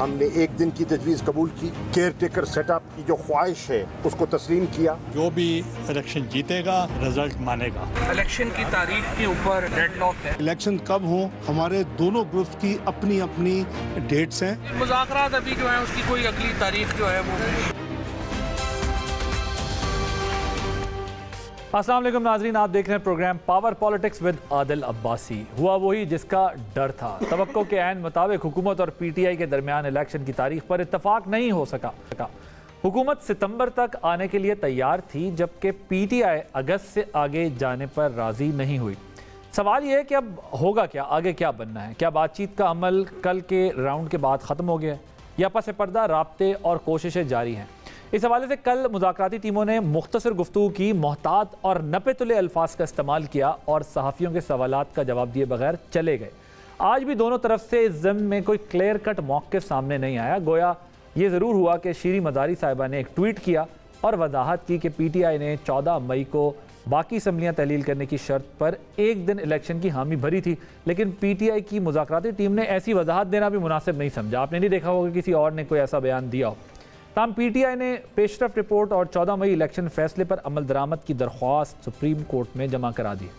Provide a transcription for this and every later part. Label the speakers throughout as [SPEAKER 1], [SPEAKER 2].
[SPEAKER 1] हमने एक दिन की तजवीज़ कबूल की, केयर टेकर सेटअप की जो ख्वाहिश है उसको तस्लीम किया।
[SPEAKER 2] जो भी इलेक्शन जीतेगा रिजल्ट मानेगा।
[SPEAKER 3] इलेक्शन की तारीख के ऊपर डेडलॉक है।
[SPEAKER 4] इलेक्शन कब हो, हमारे दोनों ग्रुप की अपनी अपनी डेट्स हैं।
[SPEAKER 3] मुज़ाकरात अभी जो है उसकी कोई अगली तारीख जो है वो।
[SPEAKER 5] अस्सलाम वालेकुम नाजरीन, आप देख रहे हैं program power politics with Adil Abbasi. हुआ वही जिसका डर था। तवक्को के ऐन मुताबिक हुकूमत और पीटीआई के दरमियान इलेक्शन की तारीख पर इत्तफाक नहीं हो सका। हुकूमत सितंबर तक आने के लिए तैयार थी, जबकि पीटीआई अगस्त से आगे जाने पर राजी नहीं हुई। सवाल यह है कि अब होगा क्या, आगे क्या बनना है? क्या बातचीत का अमल कल के राउंड के बाद ख़त्म हो गया या पस पर्दा राब्ते और कोशिशें जारी हैं? इस हवाले से कल मुज़ाकराती टीमों ने मुख्तसर गुफ्तगू की, मोहतात और नपे तुले अल्फाज का इस्तेमाल किया और सहाफ़ियों के सवालात का जवाब दिए बगैर चले गए। आज भी दोनों तरफ से इस ज़िम्न में कोई क्लियर कट मौक़िफ़ सामने नहीं आया। गोया ये ज़रूर हुआ कि शीरी मज़ारी साहिबा ने एक ट्वीट किया और वजाहत की कि पीटीआई ने 14 मई को बाकी असम्बलियाँ तहलील करने की शर्त पर एक दिन इलेक्शन की हामी भरी थी, लेकिन पीटीआई की मुज़ाकराती टीम ने ऐसी वजाहत देना भी मुनासिब नहीं समझा। आपने नहीं देखा होगा किसी और ने कोई ऐसा बयान दिया हो। ताम पीटीआई ने पेशरफ रिपोर्ट और 14 मई इलेक्शन फैसले पर अमल दरामद की दरख्वास्त सुप्रीम कोर्ट में जमा करा दी,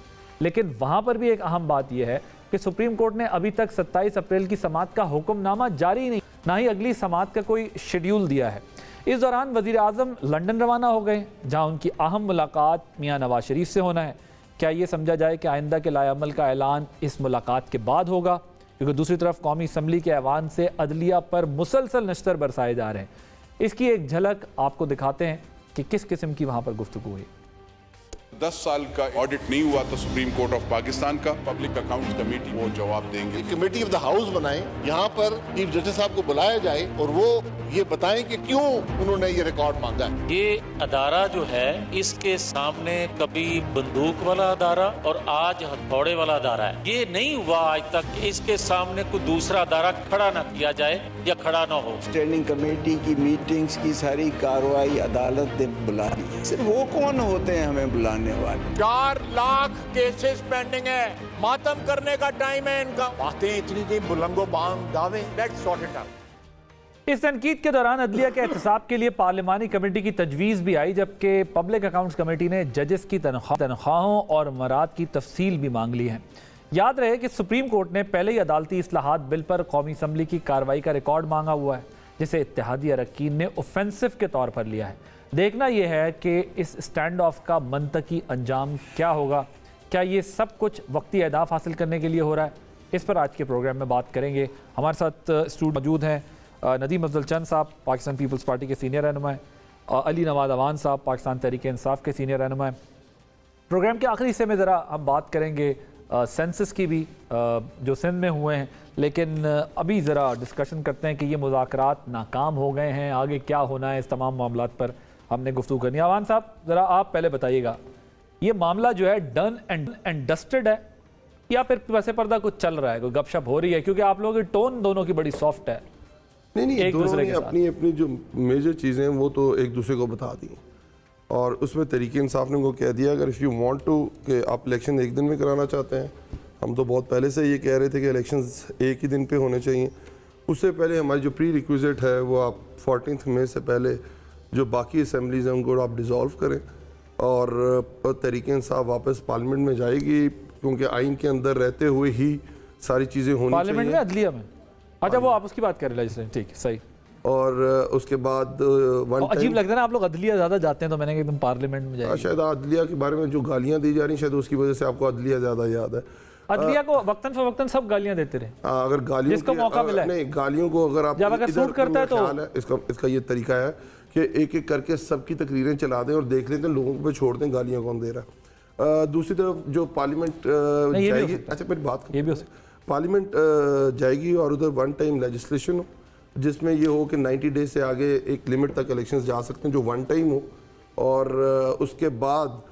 [SPEAKER 5] लेकिन वहाँ पर भी एक अहम बात यह है कि सुप्रीम कोर्ट ने अभी तक 27 अप्रैल की समाअत का हुक्मनामा जारी नहीं, ना ही अगली समाअत का कोई शेड्यूल दिया है। इस दौरान वज़ीर आज़म लंदन रवाना हो गए, जहाँ उनकी अहम मुलाकात मियाँ नवाज शरीफ से होना है। क्या ये समझा जाए कि आइंदा के लाएअमल का ऐलान इस मुलाकात के बाद होगा? क्योंकि दूसरी तरफ कौमी असम्बली के ऐवान से अदलिया पर मुसलसल नश्तर बरसाए जा रहे हैं। इसकी एक झलक आपको दिखाते हैं कि किस किस्म की वहाँ पर गुफ्तगू हुई।
[SPEAKER 6] 10 साल का ऑडिट नहीं हुआ तो सुप्रीम कोर्ट ऑफ पाकिस्तान का पब्लिक अकाउंट्स कमेटी वो जवाब देंगे।
[SPEAKER 1] कमेटी ऑफ द हाउस बनाएं, यहाँ पर चीफ जस्टिस साहब को बुलाया जाए और वो ये बताएं कि क्यों उन्होंने ये रिकॉर्ड मांगा है।
[SPEAKER 7] ये अदारा जो है इसके सामने कभी बंदूक वाला अदारा और आज हथौड़े वाला अदारा है। ये नहीं हुआ आज तक कि इसके सामने कोई दूसरा अदारा खड़ा ना किया जाए या खड़ा ना हो।
[SPEAKER 8] स्टैंडिंग कमेटी की मीटिंग्स की सारी कार्रवाई अदालत ने बुला ली है। सिर्फ वो कौन होते हैं हमें बुलाने वाले?
[SPEAKER 9] 4 लाख केसेस पेंडिंग है, मातम करने का टाइम है इनका। बातें इतनी बुलंदो बांग दावे, लेट्स सॉर्ट इट आउट।
[SPEAKER 5] इस तनकीद के दौरान अदलिया के एहतसाब के लिए पार्लिमानी कमेटी की तजवीज़ भी आई, जबकि पब्लिक अकाउंट्स कमेटी ने जजेस की तनख्वाहों और मराद की तफसील भी मांग ली है। याद रहे कि सुप्रीम कोर्ट ने पहले ही अदालती इस्लाहात बिल पर कौमी असम्बली की कार्रवाई का रिकॉर्ड मांगा हुआ है, जिसे इत्तेहादी अरकान ने ऑफेंसिव के तौर पर लिया है। देखना यह है कि इस स्टैंड ऑफ का मंतकी अंजाम क्या होगा। क्या ये सब कुछ वक्ती अहदाफ हासिल करने के लिए हो रहा है? इस पर आज के प्रोग्राम में बात करेंगे। हमारे साथ स्टूडियो मौजूद हैं नदीम अफजल चंद साहब, पाकिस्तान पीपल्स पार्टी के सीनियर रहनुमा हैं, अली नवाज अवान साहब, पाकिस्तान तहरीक इंसाफ के सीनियर रहनुमा हैं। प्रोग्राम के आखिरी हिस्से में ज़रा हम बात करेंगे सेंसस की भी, जो सिंध में हुए हैं, लेकिन अभी ज़रा डिस्कशन करते हैं कि ये मुज़ाकरात नाकाम हो गए हैं, आगे क्या होना है। इस तमाम मामलात पर हमने गुफ्तगू करनी है। अवान साहब, ज़रा आप पहले बताइएगा, ये मामला जो है डन एंड डस्टेड है या फिर वैसे पर्दा कुछ चल रहा है, कोई गपशप हो रही है? क्योंकि आप लोगों की टोन दोनों की बड़ी सॉफ्ट है।
[SPEAKER 10] नहीं, दोनों ने अपनी अपनी जो मेजर चीज़ें हैं वो तो एक दूसरे को बता दी और उसमें तरीके इंसाफ ने उनको कह दिया अगर इफ़ यू वांट टू कि आप इलेक्शन एक दिन में कराना चाहते हैं, हम तो बहुत पहले से ये कह रहे थे कि इलेक्शंस एक ही दिन पे होने चाहिए। उससे पहले हमारी जो प्री रिक्विजिट है वो आप 14 मई से पहले जो बाकी असम्बलीज़ हैं उनको आप डिज़ोल्व करें और तरीके इंसाफ वापस पार्लियामेंट में जाएगी, क्योंकि आइन के अंदर रहते हुए ही सारी चीज़ें होनी चाहिए।
[SPEAKER 5] पार्लियामेंट में, अदलिया में? अच्छा, वो आप उसकी बात कर रहे हैं, ठीक है, सही।
[SPEAKER 10] और उसके बाद
[SPEAKER 5] अजीब लगता है ना, आप लोग अदलिया ज़्यादा जाते हैं, तो मैंने कहा एकदम पार्लियामेंट में जाएंगे।
[SPEAKER 10] शायद अदलिया के बारे में जो गालियाँ दी जा रही शायद उसकी वजह से आपको अदलिया ज़्यादा याद है।
[SPEAKER 5] अदलिया को वक्तन फवक्तन सब गालियाँ देते रहे।
[SPEAKER 10] अगर गालियों
[SPEAKER 5] जिसको मौका मिला है,
[SPEAKER 10] नहीं, गालियों को अगर आप
[SPEAKER 5] सूट करता है
[SPEAKER 10] तो इसका ये तरीका है कि एक एक करके सबकी तकरीरें चला दें और देख लेते हैं, लोगों को छोड़ दें गालियाँ कौन दे रहा है। दूसरी तरफ जो पार्लियामेंट जाएगी, अच्छा मेरी बात, ये भी हो सकता, पार्लियामेंट जाएगी और उधर वन टाइम लेजिस्लेशन हो जिसमें ये हो कि 90 डेज से आगे एक लिमिट तक इलेक्शंस जा सकते हैं जो वन टाइम हो, और उसके बाद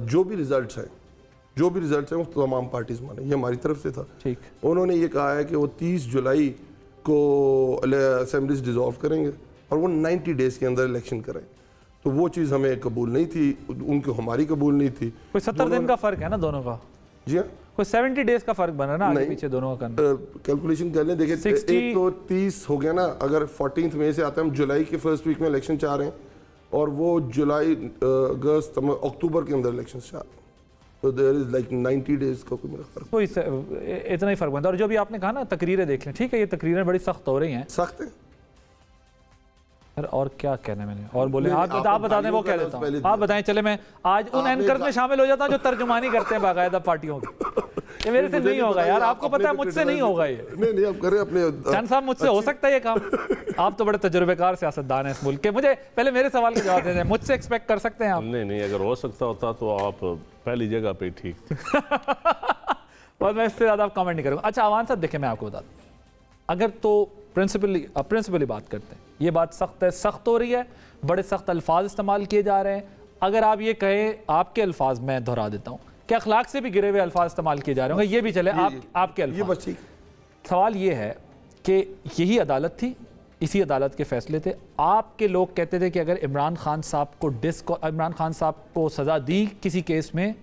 [SPEAKER 10] जो भी रिजल्ट्स हैं वो तमाम पार्टीज माने। ये हमारी तरफ से था। ठीक, उन्होंने ये कहा है कि वो 30 जुलाई को असेंबलीज डिसॉल्व करेंगे और वो 90 डेज के अंदर इलेक्शन करें। तो वो चीज़ हमें कबूल नहीं थी, उनको हमारी कबूल नहीं थी।
[SPEAKER 5] कोई 70 दिन का फ़र्क है ना दोनों का?
[SPEAKER 10] जी हाँ,
[SPEAKER 5] कोई 70 डेज का फर्क बना ना आगे पीछे दोनों का।
[SPEAKER 10] कैलकुलेशन कर लें, देखिए
[SPEAKER 5] 60
[SPEAKER 10] एक तो 30 हो गया ना, अगर 14 मई से आता है, हम जुलाई के फर्स्ट वीक में इलेक्शन चाह रहे हैं और वो जुलाई अगस्त अक्टूबर के अंदर इलेक्शन चाह रहे हैं, तो देयर इज लाइक 90 डेज का कोई फर्क,
[SPEAKER 5] तो इतना ही फर्क बनता है। और जो भी आपने कहा ना तकरीरें देख लें, ठीक है ये तकरीरें बड़ी सख्त हो रही हैं,
[SPEAKER 10] सख्त है
[SPEAKER 5] और क्या कहना है मैंने, और बोले आप बता दें, वो कह देता हूँ, आप बताएं। चले मैं आज उन एंकर्स में शामिल हो जाता हूँ जो तर्जुमानी करते हैं बाकायदा पार्टियों की। ये मेरे से नहीं होगा यार, आपको पता है मुझसे नहीं होगा ये।
[SPEAKER 10] नहीं आप करें अपने
[SPEAKER 5] चंद साहब, मुझसे हो सकता है ये काम? आप तो बड़े तजुर्बेकार सियासतदान हैं इस मुल्क के। मुझे पहले मेरे सवाल का जवाब दें, मुझसे एक्सपेक्ट कर सकते हैं आप?
[SPEAKER 11] नहीं, अगर हो सकता होता तो आप पहली जगह पे ठीक थे।
[SPEAKER 5] और मैं इससे ज़्यादा कमेंट नहीं करूँगा। अच्छा अवान साहब, देखिए मैं आपको बता दूँ, अगर तो प्रिंसिपली बात करते हैं, ये बात सख्त हो रही है, बड़े सख्त अल्फाज इस्तेमाल किए जा रहे हैं। अगर आप ये कहें, आपके अल्फाज मैं दोहरा देता हूँ, कि अखलाक से भी गिरे हुए अल्फाज इस्तेमाल किए जा रहे होंगे, ये भी चले आपके अल्फाज। सवाल ये है कि यही अदालत थी, इसी अदालत के फैसले थे। आपके लोग कहते थे कि अगर इमरान खान साहब को सज़ा दी किसी केस में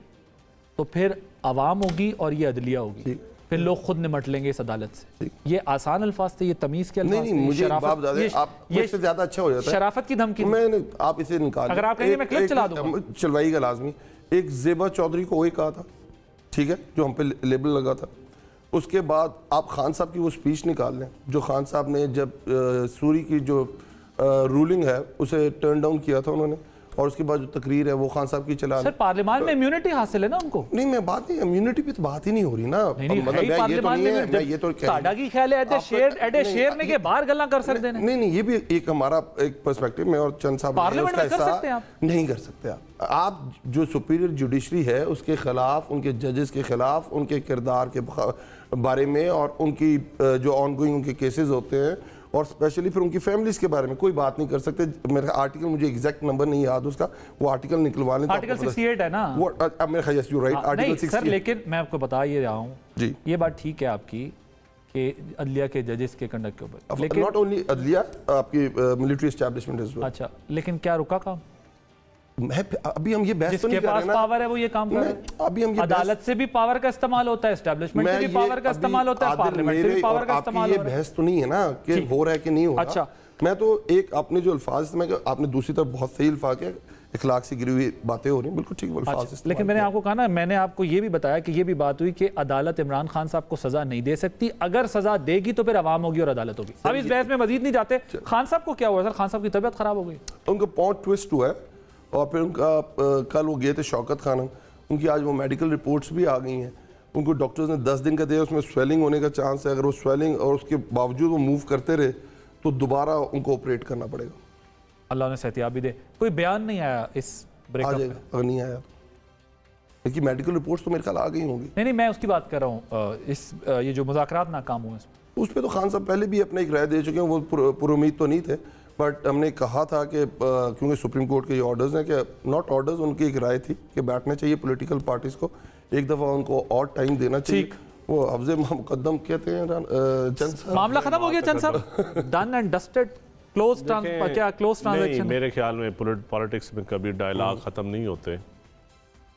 [SPEAKER 5] तो फिर अवाम होगी और ये अदलिया होगी, फिर लोग खुद निमट लेंगे इस अदालत से। ये आसान अल्फाज थे, ये तमीज़ के अल्फाज
[SPEAKER 10] नहीं, मुझे ये ज़्यादा अच्छा हो जाता है।
[SPEAKER 5] शराफत की धमकी,
[SPEAKER 10] आप इसे निकाल,
[SPEAKER 5] अगर आप कहेंगे मैं क्लिप चला दूंगा,
[SPEAKER 10] चलवाइएगा लाजमी। एक ज़ेबा चौधरी को वही कहा था, ठीक है, जो हम पे लेबल लगा था। उसके बाद आप खान साहब की वो स्पीच निकाल लें जो खान साहब ने जब सूरी की जो रूलिंग है उसे टर्न डाउन किया था उन्होंने, और उसके बाद जो तकरीर है वो खान साहब की चला।
[SPEAKER 5] सर पार्लियामान में इम्यूनिटी हासिल है ना उनको?
[SPEAKER 10] नहीं, मैं बात नहीं, इम्यूनिटी पे तो बात ही नहीं हो रही ना।
[SPEAKER 5] शेर ने के बाहर गल्ला कर सकते हैं।
[SPEAKER 10] नहीं, ये भी एक हमारा एक पर्सपेक्टिव में, और चंद साहब
[SPEAKER 5] पार्लियामेंट में कर सकते हैं आप? नहीं
[SPEAKER 10] कर सकते आप जो सुपीरियर जुडिशरी है उसके खिलाफ, उनके जजेस के खिलाफ, उनके किरदार के बारे में और उनकी जो ऑनगोइंग उनके केसेस होते हैं और स्पेशली फिर उनकी फैमिलीज के बारे में कोई बात नहीं कर सकते। मेरा आर्टिकल, मुझे एग्जैक्ट नंबर नहीं याद उसका, वो आर्टिकल निकलवा लें।
[SPEAKER 5] आर्टिकल 68 है ना
[SPEAKER 10] वो, मेरा ख्याल यू राइट, आर्टिकल 68।
[SPEAKER 5] सर लेकिन मैं आपको बता ये रहा हूँ जी, ये बात ठीक है आपकी कि अदलिया के जजेस के कंडक्ट के ऊपर, लेकिन
[SPEAKER 10] नॉट ओनली अदलिया, आपकी मिलिट्री एस्टैब्लिशमेंट एज़ वेल।
[SPEAKER 5] अच्छा, लेकिन क्या रुका काम?
[SPEAKER 10] अभी हम ये बहस तो नहीं कर रहे ना,
[SPEAKER 5] पावर है वो ये काम कर रहे हैं।
[SPEAKER 10] अभी हम ये
[SPEAKER 5] अदालत से भी पावर का इस्तेमाल होता है, एस्टैब्लिशमेंट से भी पावर का इस्तेमाल होता है, पार्लियामेंट से भी पावर का इस्तेमाल होता है।
[SPEAKER 10] ये बहस तो नहीं है ना कि हो रहा है कि नहीं हो रहा।
[SPEAKER 5] अच्छा,
[SPEAKER 10] मैं तो एक आपने जो अल्फाज में, आपने दूसरी तरफ बहुत सही अल्फाज के इखलाक से गिरी हुई बातें हो रही हैं, बिल्कुल ठीक अल्फाज।
[SPEAKER 5] लेकिन मैंने आपको कहा ना, मैंने आपको ये भी बताया कि ये भी बात हुई कि अदालत इमरान खान साहब को सजा नहीं दे सकती, अगर सजा देगी तो फिर अवाम होगी और अदालत होगी। अब इस बहस में मजीद नहीं जाते। खान साहब को क्या हुआ सर? खान साहब की तबीयत खराब हो गई,
[SPEAKER 10] उनका पाँव ट्विस्ट हुआ है, और फिर उनका कल वो गए थे शौकत खानम, उनकी आज वो मेडिकल रिपोर्ट्स भी आ गई हैं। उनको डॉक्टर्स ने 10 दिन का दिया, उसमें स्वेलिंग होने का चांस है। अगर वो स्वेलिंग और उसके बावजूद वो मूव करते रहे तो दोबारा उनको ऑपरेट करना पड़ेगा।
[SPEAKER 5] अल्लाह ने सेहतियाबी दे। कोई बयान नहीं आया इस ब्रेकअप में?
[SPEAKER 10] अगर नहीं आया लेकिन मेडिकल रिपोर्ट्स तो मेरे ख्याल आ गई होंगी।
[SPEAKER 5] नहीं, मैं उसकी बात कर रहा हूँ, ये जो मुज़ाकरात नाकाम हुए
[SPEAKER 10] उस पर तो खान साहब पहले भी अपने एक राय दे चुके हैं, वो पुरुमीद तो नहीं थे, बट हमने कहा था कि क्योंकि सुप्रीम कोर्ट के ये ऑर्डर्स हैं कि नॉट ऑर्डर्स, उनकी एक राय थी कि बैठना चाहिए पॉलिटिकल पार्टीज को, एक दफ़ा उनको और टाइम देना चाहिए। वो हफ्ज़े मुकद्दम कहते हैं चंद साहब,
[SPEAKER 5] मामला खत्म हो गया चंद साहब, done and dusted, close transaction.
[SPEAKER 11] मेरे ख्याल में पॉलिटिक्स में कभी डायलॉग ख़त्म नहीं होते।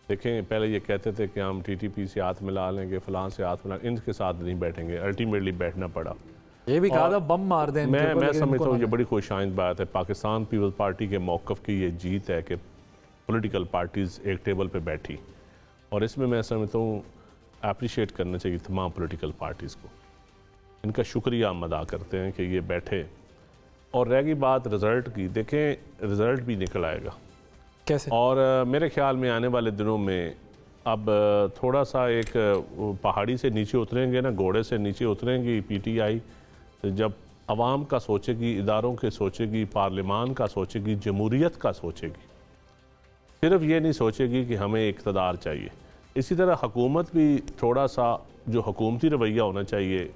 [SPEAKER 11] देखें, पहले ये कहते थे कि हम टीटीपी से हाथ मिला लेंगे, फलां से हाथ मिला, इनके साथ नहीं बैठेंगे, अल्टीमेटली बैठना पड़ा।
[SPEAKER 5] ये भी कहा था बम मार दें।
[SPEAKER 11] मैं समझता हूँ ये बड़ी खुशाइंद बात है। पाकिस्तान पीपल्स पार्टी के मौक़िफ़ की ये जीत है कि पॉलिटिकल पार्टीज़ एक टेबल पे बैठी, और इसमें मैं समझता हूँ अप्रिशिएट करना चाहिए तमाम पॉलिटिकल पार्टीज़ को। इनका शुक्रिया हम अदा करते हैं कि ये बैठे। और रह गई बात रिज़ल्ट की, देखें रिज़ल्ट भी निकल आएगा
[SPEAKER 5] कैसे, और
[SPEAKER 11] मेरे ख्याल में आने वाले दिनों में अब थोड़ा सा एक पहाड़ी से नीचे उतरेंगे ना, घोड़े से नीचे उतरेंगी पीटीआई, जब अवाम का सोचेगी, इदारों के सोचेगी, पार्लियामान का सोचेगी, जमहूरियत का सोचेगी, सिर्फ ये नहीं सोचेगी कि हमें इक़्तिदार चाहिए। इसी तरह हुकूमत भी थोड़ा सा जो हुकूमती रवैया होना चाहिए,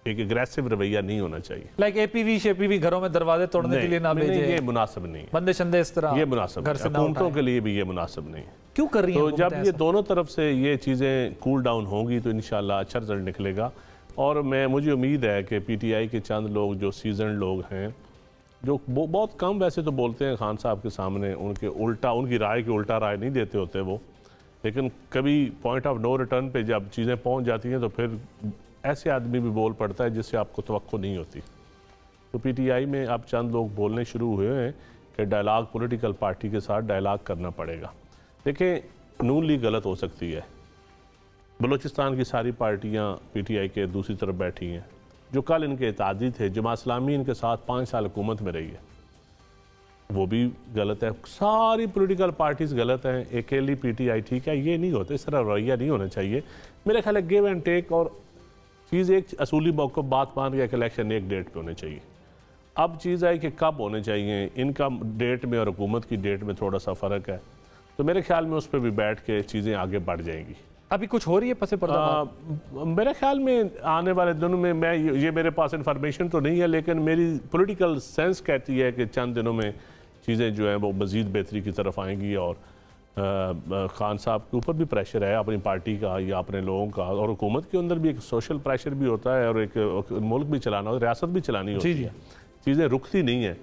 [SPEAKER 11] एक एग्रेसिव रवैया नहीं होना चाहिए।
[SPEAKER 5] लाइक एपीवी शेपीवी घरों में दरवाजे तोड़ने के लिए ना भेजे,
[SPEAKER 11] ये मुनासिब नहीं है।
[SPEAKER 5] बंदे शंदे इस तरह
[SPEAKER 11] ये मुनासिब नहीं, हुकूमतों के लिए भी ये मुनासिब नहीं है।
[SPEAKER 5] क्यों कर रही है?
[SPEAKER 11] तो जब ये दोनों तरफ से ये चीज़ें कूल डाउन होंगी तो इंशाल्लाह अच्छा रिजल्ट निकलेगा। और मुझे उम्मीद है कि पीटीआई के चंद लोग जो सीजन लोग हैं, जो बहुत कम वैसे तो बोलते हैं खान साहब के सामने, उनके उल्टा, उनकी राय के उल्टा राय नहीं देते होते वो, लेकिन कभी पॉइंट ऑफ नो रिटर्न पे जब चीज़ें पहुंच जाती हैं तो फिर ऐसे आदमी भी बोल पड़ता है जिससे आपको तवक्को नहीं होती। तो पीटीआई में अब चंद लोग बोलने शुरू हुए हैं कि डायलॉग पॉलिटिकल पार्टी के साथ डायलॉग करना पड़ेगा। देखें, नून लीग गलत हो सकती है, बलूचिस्तान की सारी पार्टियां पीटीआई के दूसरी तरफ बैठी हैं। जो कल इनके इत्तेहादी थे, जमात इस्लामी इनके साथ 5 साल हुकूमत में रही है, वो भी गलत है। सारी पॉलिटिकल पार्टीज गलत हैं, अकेली पीटीआई ठीक है। ये नहीं होता, इस तरह रवैया नहीं होना चाहिए। मेरे ख्याल है गिव एंड टेक और चीज़ एक असूली मौक़िफ़ बात मान के इलेक्शन एक डेट पे होने चाहिए। अब चीज़ है कि कब होने चाहिए, इनका डेट में और हुकूमत की डेट में थोड़ा सा फ़र्क है, तो मेरे ख्याल में उस पर भी बैठ के चीज़ें आगे बढ़ जाएंगी।
[SPEAKER 5] अभी कुछ हो रही है पसे पर्दा?
[SPEAKER 11] मेरे ख्याल में आने वाले दिनों में, मैं ये मेरे पास इंफॉर्मेशन तो नहीं है, लेकिन मेरी पॉलिटिकल सेंस कहती है कि चंद दिनों में चीज़ें जो हैं वो मज़ीद बेहतरी की तरफ आएंगी। और खान साहब के ऊपर भी प्रेशर है अपनी पार्टी का या अपने लोगों का, और हुकूमत के अंदर भी एक सोशल प्रेशर भी होता है, और एक मुल्क भी चलाना हो, रियासत भी चलानी होती है। चीज़ें रुकती नहीं है।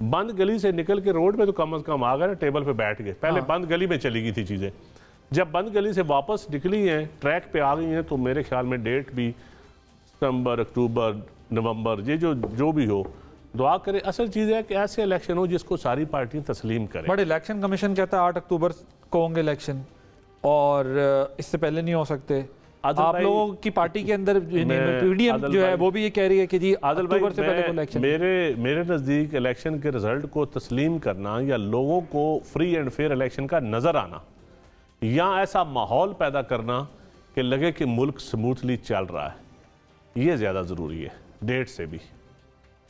[SPEAKER 11] बंद गली से निकल के रोड पे तो कम अज़ कम आ गए ना, टेबल पे बैठ गए। पहले बंद गली में चली गई थी चीज़ें, जब बंद गली से वापस निकली हैं, ट्रैक पे आ गई हैं, तो मेरे ख्याल में डेट भी सितंबर, अक्टूबर, नवंबर, ये जो भी हो, दुआ करें। असल चीज़ है कि ऐसे इलेक्शन हो जिसको सारी पार्टियां तस्लीम करें।
[SPEAKER 5] बट इलेक्शन कमीशन कहता है 8 अक्टूबर को होंगे इलेक्शन, और इससे पहले नहीं हो सकते। आप लोगों की पार्टी के अंदर पीडीएम जो है वो भी ये कह रही है कि जी अक्टूबर से पहले इलेक्शन।
[SPEAKER 11] मेरे नज़दीक इलेक्शन के रिजल्ट को तस्लीम करना या लोगों को फ्री एंड फेयर इलेक्शन का नज़र आना, या ऐसा माहौल पैदा करना कि लगे कि मुल्क स्मूथली चल रहा है, ये ज़्यादा ज़रूरी है डेट से भी।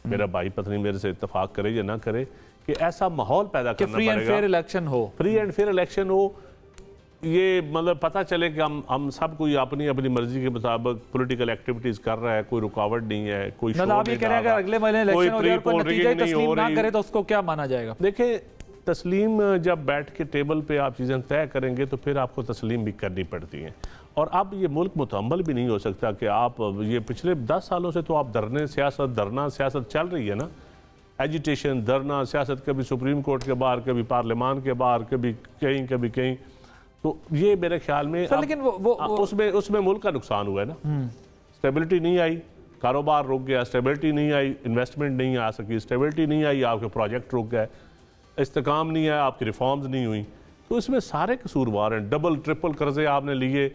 [SPEAKER 11] मेरा भाई पत्नी मेरे से इत्तेफाक करे या ना करे कि ऐसा माहौल पैदा करना पड़ेगा,
[SPEAKER 5] फ्री एंड फेयर इलेक्शन हो,
[SPEAKER 11] फ्री एंड फेयर इलेक्शन हो। ये मतलब पता चले कि हम सब कोई अपनी अपनी मर्जी के मुताबिक पॉलिटिकल एक्टिविटीज कर रहा है, कोई रुकावट नहीं है, कोई शोर
[SPEAKER 5] आप ये कह रहे हैं अगर अगले महीने इलेक्शन हो जाए और कोई नतीजा तस्लीम ना करे तो उसको क्या माना जाएगा?
[SPEAKER 11] देखिए, तस्लीम जब बैठ के टेबल पे आप चीज़ें तय करेंगे तो फिर आपको तस्लीम भी करनी पड़ती हैं। और अब ये मुल्क मुतहम्मल भी नहीं हो सकता कि आप ये पिछले 10 सालों से तो आप धरना सियासत चल रही है ना, एजिटेशन, धरना सियासत, कभी सुप्रीम कोर्ट के बाहर, कभी पार्लियामान के बाहर, कभी कहीं। तो ये मेरे ख्याल में
[SPEAKER 5] लेकिन
[SPEAKER 11] उसमें मुल्क का नुकसान हुआ है ना। स्टेबिलिटी नहीं आई, कारोबार रुक गया, स्टेबिलिटी नहीं आई, इन्वेस्टमेंट नहीं आ सकी, स्टेबिलिटी नहीं आई, आपके प्रोजेक्ट रुक गए, इस्तेकाम नहीं आया, आपकी रिफॉर्म्स नहीं हुई। तो इसमें सारे कसूरवार हैं, डबल ट्रिपल कर्जे आपने लिए।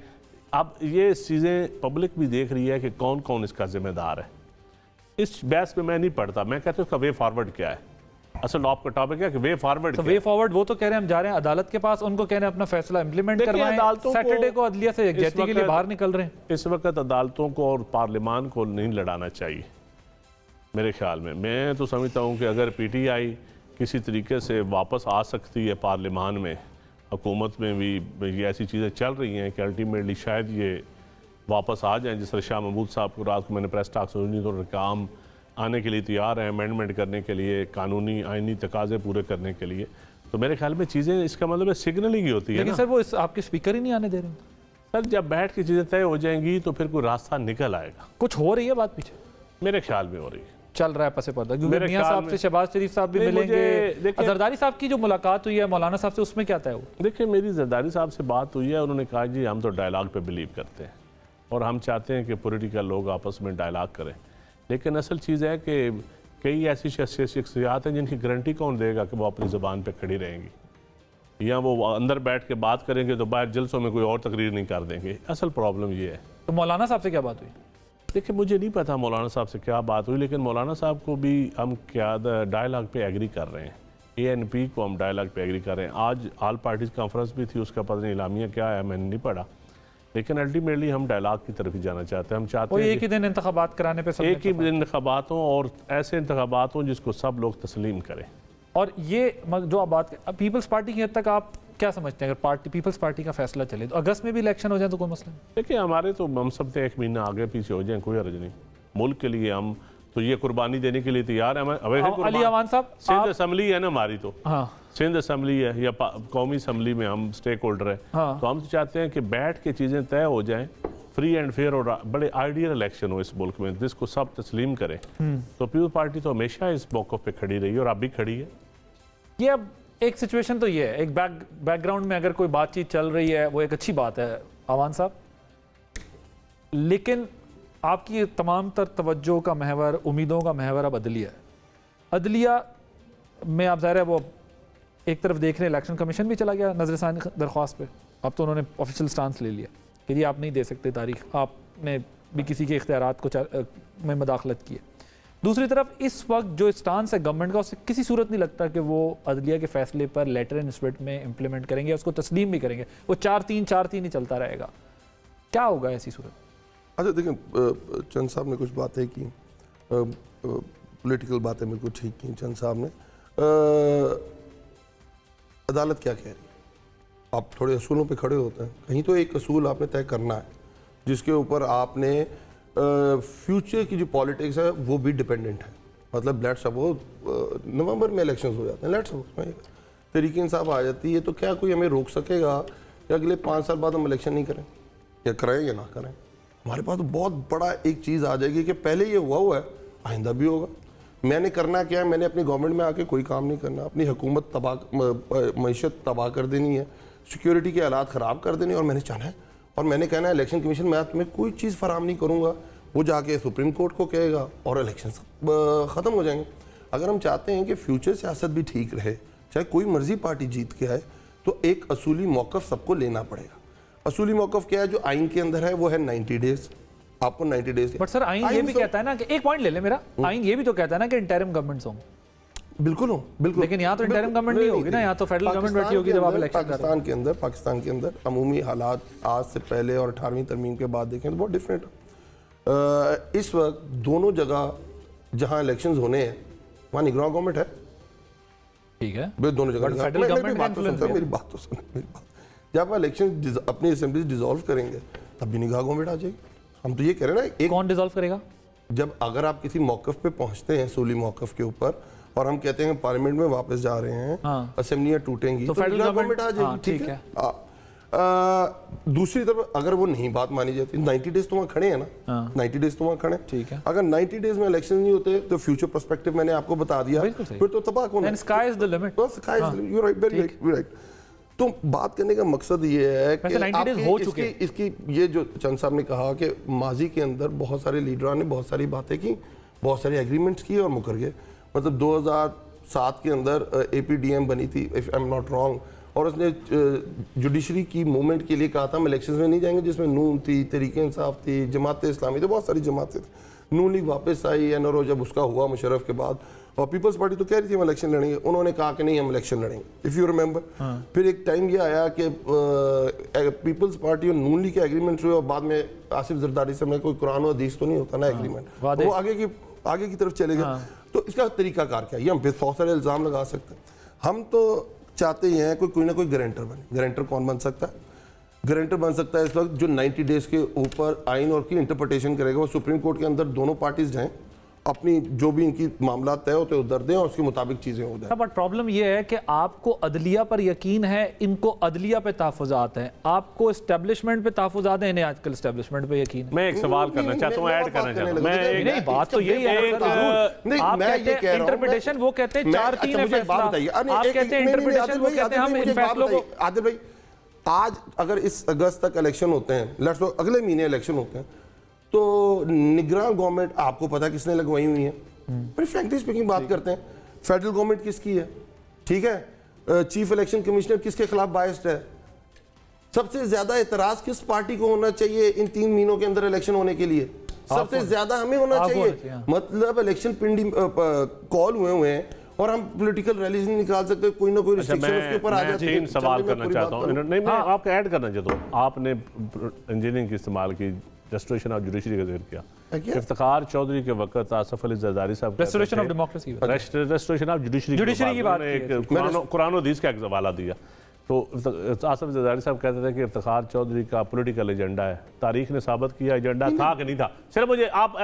[SPEAKER 11] अब ये चीज़ें पब्लिक भी देख रही है कि कौन कौन इसका जिम्मेदार है। इस बहस में मैं नहीं पढ़ता, मैं कहता हूँ उसका वे फॉरवर्ड क्या है। असल आपका टॉपिक है कि वे फॉरवर्ड,
[SPEAKER 5] तो वे फॉरवर्ड वो तो कह रहे हैं हम जा रहे हैं अदालत के पास, उनको कह रहे हैं अपना फैसला इंप्लीमेंट करवाएं। सैटरडे को अदलिया से यकजहती के लिए बाहर निकल रहे हैं।
[SPEAKER 11] इस वक्त अदालतों को और पार्लियामान को नहीं लड़ाना चाहिए मेरे ख्याल में। मैं तो समझता हूँ कि अगर पीटीआई किसी तरीके से वापस आ सकती है पार्लियामान में, हुकूमत में भी ये ऐसी चीज़ें चल रही हैं कि अल्टीमेटली शायद ये वापस आ जाएं। जिस तरह शाह महमूद साहब को रात को मैंने प्रेस टॉक सुनी तो काम आने के लिए तैयार हैं, अमेंडमेंट करने के लिए, कानूनी आइनी तकाजे पूरे करने के लिए। तो मेरे ख्याल में चीज़ें, इसका मतलब सिग्नलिंग ही होती है।
[SPEAKER 5] लेकिन सर वो आपके स्पीकर ही नहीं आने दे रहे।
[SPEAKER 11] सर जब बैठ के चीज़ें तय हो जाएंगी तो फिर कोई रास्ता निकल आएगा।
[SPEAKER 5] कुछ हो रही है बात पीछे?
[SPEAKER 11] मेरे ख्याल में हो रही है,
[SPEAKER 5] चल रहा है पसे पर्दा। क्योंकि मियां साहब से शहबाज शरीफ साहब भी मिलेंगे, जरदारी साहब की जो मुलाकात हुई है मौलाना साहब से, उसमें क्या तय हुआ? देखिए, मेरी जरदारी साहब से बात हुई है, उन्होंने कहा जी हम तो डायलॉग पे बिलीव करते हैं और हम चाहते हैं कि पॉलिटिकल लोग आपस में डायलॉग करें। लेकिन असल चीज़ है कि कई ऐसी शख्सियात हैं जिनकी गारंटी कौन देगा कि वो अपनी ज़बान पे खड़ी रहेंगी, या वो अंदर बैठ के बात करेंगे तो बाहर जलसों में कोई और तकरीर नहीं कर देंगे। असल प्रॉब्लम ये है। तो मौलाना साहब से क्या बात हुई?
[SPEAKER 11] देखिए, मुझे नहीं पता मौलाना साहब से क्या बात हुई, लेकिन मौलाना साहब को भी हम क्या डायलॉग पे एग्री कर रहे हैं, ANP को हम डायलॉग पे एग्री कर रहे हैं। आज ऑल पार्टीज़ कॉन्फ्रेंस भी थी, उसका पता नहीं इलामिया क्या है, मैंने नहीं पढ़ा, लेकिन अल्टीमेटली हम डायलॉग की तरफ ही जाना चाहते हैं। हम चाहते हैं
[SPEAKER 5] एक ही दिन इंतखाबात कराने पे,
[SPEAKER 11] एक ही दिन इंतखाबात हों और ऐसे इंतखाबात हों जिसको सब लोग तस्लीम करें।
[SPEAKER 5] और ये जो आप बात कर पीपल्स पार्टी की हद तक आप क्या समझते हैं, अगर पार्टी पीपल्स पार्टी का फैसला चले तो अगस्त में भी इलेक्शन हो जाए तो कोई मसला नहीं?
[SPEAKER 11] देखिए, हमारे तो हम सब से 1 महीना आगे पीछे हो जाए कोई हर्ज नहीं। मुल्क के लिए हम तो ये कुर्बानी देने के लिए तैयार हैं।
[SPEAKER 5] अली अमान साहब,
[SPEAKER 11] सिंध असम्बली है ना हमारी, तो सिंध असम्बली है या कौमी असम्बली में हम स्टेक होल्डर हैं, तो हम तो चाहते हैं कि बैठ के चीज़ें तय हो जाएं, फ्री एंड फेयर और बड़े आइडियल इलेक्शन हो इस मुल्क में जिसको सब तस्लीम करें। तो पीपल्स पार्टी तो हमेशा इस मौक़िफ़ पे खड़ी रही है और अब भी खड़ी है।
[SPEAKER 5] ये अब एक सिचुएशन तो ये है, एक बैकग्राउंड में अगर कोई बातचीत चल रही है वो एक अच्छी बात है आवान साहब, लेकिन आपकी तमाम तर तवज्जो का महवर, उम्मीदों का महवर अब अदलिया है। अदलिया में आप ज़ाहिर है वो एक तरफ देख रहे हैं, इलेक्शन कमीशन भी चला गया नजरसानी दरख्वास्त पे, अब तो उन्होंने ऑफिशियल स्टांस ले लिया कि जी आप नहीं दे सकते तारीख, आपने भी किसी के इख्तियारात को में मदाखलत की है। दूसरी तरफ इस वक्त जो स्टांस है गवर्नमेंट का, उससे किसी सूरत नहीं लगता कि वो अदलिया के फैसले पर लेटर एंड स्पिरिट में इम्प्लीमेंट करेंगे, उसको तस्लीम भी करेंगे, वो 4-3 ही चलता रहेगा। क्या होगा ऐसी सूरत?
[SPEAKER 10] अच्छा देखिए, चंद साहब ने कुछ बातें की, पॉलिटिकल बातें बिल्कुल ठीक की चंद साहब ने। अदालत क्या कह रही है, आप थोड़े असूलों पे खड़े होते हैं, कहीं तो एक असूल आपने तय करना है जिसके ऊपर आपने फ्यूचर की जो पॉलिटिक्स है वो भी डिपेंडेंट है। मतलब लेट्स सपोज नवंबर में इलेक्शंस हो जाते हैं, लेट्स सपोज तहरीक इंसाफ आ जाती है, तो क्या कोई हमें रोक सकेगा कि अगले 5 साल बाद हम इलेक्शन नहीं करें, या करें या ना करें? हमारे पास तो बहुत बड़ा एक चीज़ आ जाएगी कि पहले ये हुआ है, आइंदा भी होगा। मैंने करना क्या है, मैंने अपनी गवर्नमेंट में आके कोई काम नहीं करना, अपनी हुकूमत मईशत तबाह कर देनी है, सिक्योरिटी के हालात ख़राब कर देने, और मैंने चाहना है और मैंने कहना है इलेक्शन कमीशन मैं तुम्हें कोई चीज़ फराम नहीं करूँगा, वो जाके सुप्रीम कोर्ट को कहेगा और इलेक्शन ख़त्म हो जाएंगे। अगर हम चाहते हैं कि फ्यूचर सियासत भी ठीक रहे, चाहे कोई मर्जी पार्टी जीत के आए, तो एक असूली मौक़िफ़ सबको लेना पड़ेगा। असूली मौक़िफ़ क्या है जो आइन के अंदर है, वो है 90 डेज़। आपको 90 डेज़,
[SPEAKER 5] बट सर आइन ये भी कहता है ना कि एक पॉइंट ले ले मेरा, आइन ये भी तो कहता है ना कि इंटरिम गवर्नमेंट होंगे।
[SPEAKER 10] बिल्कुल हो, बिल्कुल।
[SPEAKER 5] लेकिन यहाँ तो इंटरिम गवर्नमेंट नहीं होगी ना, यहाँ तो फेडरल गवर्नमेंट बैठी होगी जब आप इलेक्शन कर रहे हैं।
[SPEAKER 10] पाकिस्तान के अंदर अमूमी हालात आज से पहले और 18वीं तरमीम के बाद देखें तो बहुत डिफरेंट है। इस वक्त दोनों जगह जहाँ इलेक्शंस होने हैं वहाँ निगरान गवर्नमेंट है,
[SPEAKER 5] ठीक है,
[SPEAKER 10] दोनों जगह। मेरी बात तो सुन, जब आप इलेक्शन अपनी असेंबली डिसॉल्व करेंगे तब भी निगाह गवर्नमेंट आ जाएगी। हम तो ये कह रहे हैं ना,
[SPEAKER 5] कौन डिसॉल्व करेगा?
[SPEAKER 10] जब अगर आप किसी मौक़िफ़ पे पहुंचते हैं, सूली मौक़िफ़ के ऊपर, और हम कहते हैं पार्लियामेंट में वापस जा रहे हैं, असेंबलियां टूटेंगी, तो फेडरल गवर्नमेंट आ जाएगी, ठीक है। दूसरी तरफ अगर वो नहीं बात मानी जाती, 90 डेज तो वहाँ खड़े हैं ना, 90 डेज तो वहाँ खड़े, ठीक है। अगर 90 डेज में इलेक्शन नहीं होते तो फ्यूचर पर्सपेक्टिव मैंने आपको बता दिया, फिर तो तबाह होना है।
[SPEAKER 5] Sky is the limit,
[SPEAKER 10] you right, very right. तो बात करने का मकसद ये है कि इसकी ये जो चंद साहब ने कहा कि माजी के अंदर बहुत सारे लीडरान ने बहुत सारी बातें की, बहुत सारे एग्रीमेंट्स किए और मुकर गए। मतलब 2007 के अंदर APDM बनी थी, if I am not wrong, और उसने जुडिशरी की मूवमेंट के लिए कहा था हम इलेक्शंस में नहीं जाएंगे, जिसमें नून थी, तहरीक इंसाफ थी, जमात इस्लामी थी, बहुत सारी जमातें थी। नून लीग वापस आई NRO जब उसका हुआ मुशर्रफ के बाद, और पीपल्स पार्टी तो कह रही थी हम इलेक्शन लड़ेंगे, उन्होंने कहा कि नहीं हम इलेक्शन लड़ेंगे, इफ़ यू रिमेंबर। फिर एक टाइम ये आया कि पीपल्स पार्टी और नून लीग के एग्रीमेंट हुए, और बाद में आसिफ जरदारी से मैं कोई कुरान और हदीस तो नहीं होता ना एग्रीमेंट, वो आगे की तरफ चले गए। तो इसका तरीकाकार क्या है, ये हम पे बहुत सारे इल्ज़ाम लगा सकते हैं। हम तो चाहते ही हैं कोई ना कोई गारंटर बने। गारंटर कौन बन सकता है? गारंटर बन सकता है इस वक्त जो 90 डेज के ऊपर आइन और की इंटरप्रिटेशन करेगा, वो सुप्रीम कोर्ट के अंदर दोनों पार्टीज जाएं, अपनी जो भी इनकी मामला तय होते उधर दें और उसके मुताबिक चीजें हो जाए।
[SPEAKER 5] बट प्रॉब्लम यह है कि आपको अदलिया पर यकीन है, इनको अदलिया पे तहफ़्फ़ुज़ात हैं, आपको एस्टेब्लिशमेंट पे तहफ़्फ़ुज़ात हैं, इन्हें आजकल एस्टेब्लिशमेंट पे यकीन है।
[SPEAKER 11] मैं एक सवाल करना चाहता हूं, ऐड करना चाहता हूं। मैं
[SPEAKER 5] नहीं, बात तो यही है, आप कहते हैं इंटरप्रिटेशन, वो कहते हैं 4-3 है फैसला, आप कहते हैं इंटरप्रिटेशन, वो कहते हैं हम इन फैसलों को।
[SPEAKER 10] आदिल भाई, आज अगर इस अगस्त तक इलेक्शन होते हैं, लेट्स सो अगले महीने इलेक्शन होते हैं, तो निगरान गवर्नमेंट आपको पता किसने लगवाई हुई है? पर फ्रैंकली स्पीकिंग बात करते हैं, फेडरल गवर्नमेंट किसकी है, ठीक है? चीफ इलेक्शन कमिश्नर किसके खिलाफ बायस्ड है? सबसे ज्यादा एतराज किस पार्टी को होना चाहिए इन 3 महीनों के अंदर इलेक्शन होने के लिए? सबसे ज्यादा हमें होना चाहिए। मतलब इलेक्शन पिंडी कॉल हुए हैं और हम पॉलिटिकल रैलीज नहीं निकाल सकते, कोई ना कोई रिस्ट्रिक्शन उसके ऊपर आ जाती है।
[SPEAKER 11] सवाल करना चाहता हूं, नहीं मैं आपको ऐड करना चाहता हूं। आपने इंजीनियरिंग की इस्तेमाल की, रेस्टोरेशन ऑफ जुडिशरी का जिक्र किया। इफ्तिखार चौधरी के वक़्त आसिफ अली जरदारी साहब
[SPEAKER 5] restoration of democracy,
[SPEAKER 11] restoration of judiciary की बात, एक कुरान और हदीस का एक हवाला दिया। तो आसिफ जरदारी साहब कहते थे कि इफ्तिखार चौधरी का पॉलिटिकल एजेंडा है। तारीख ने साबित किया एजेंडा था कि नहीं था। सिर्फ मुझे आप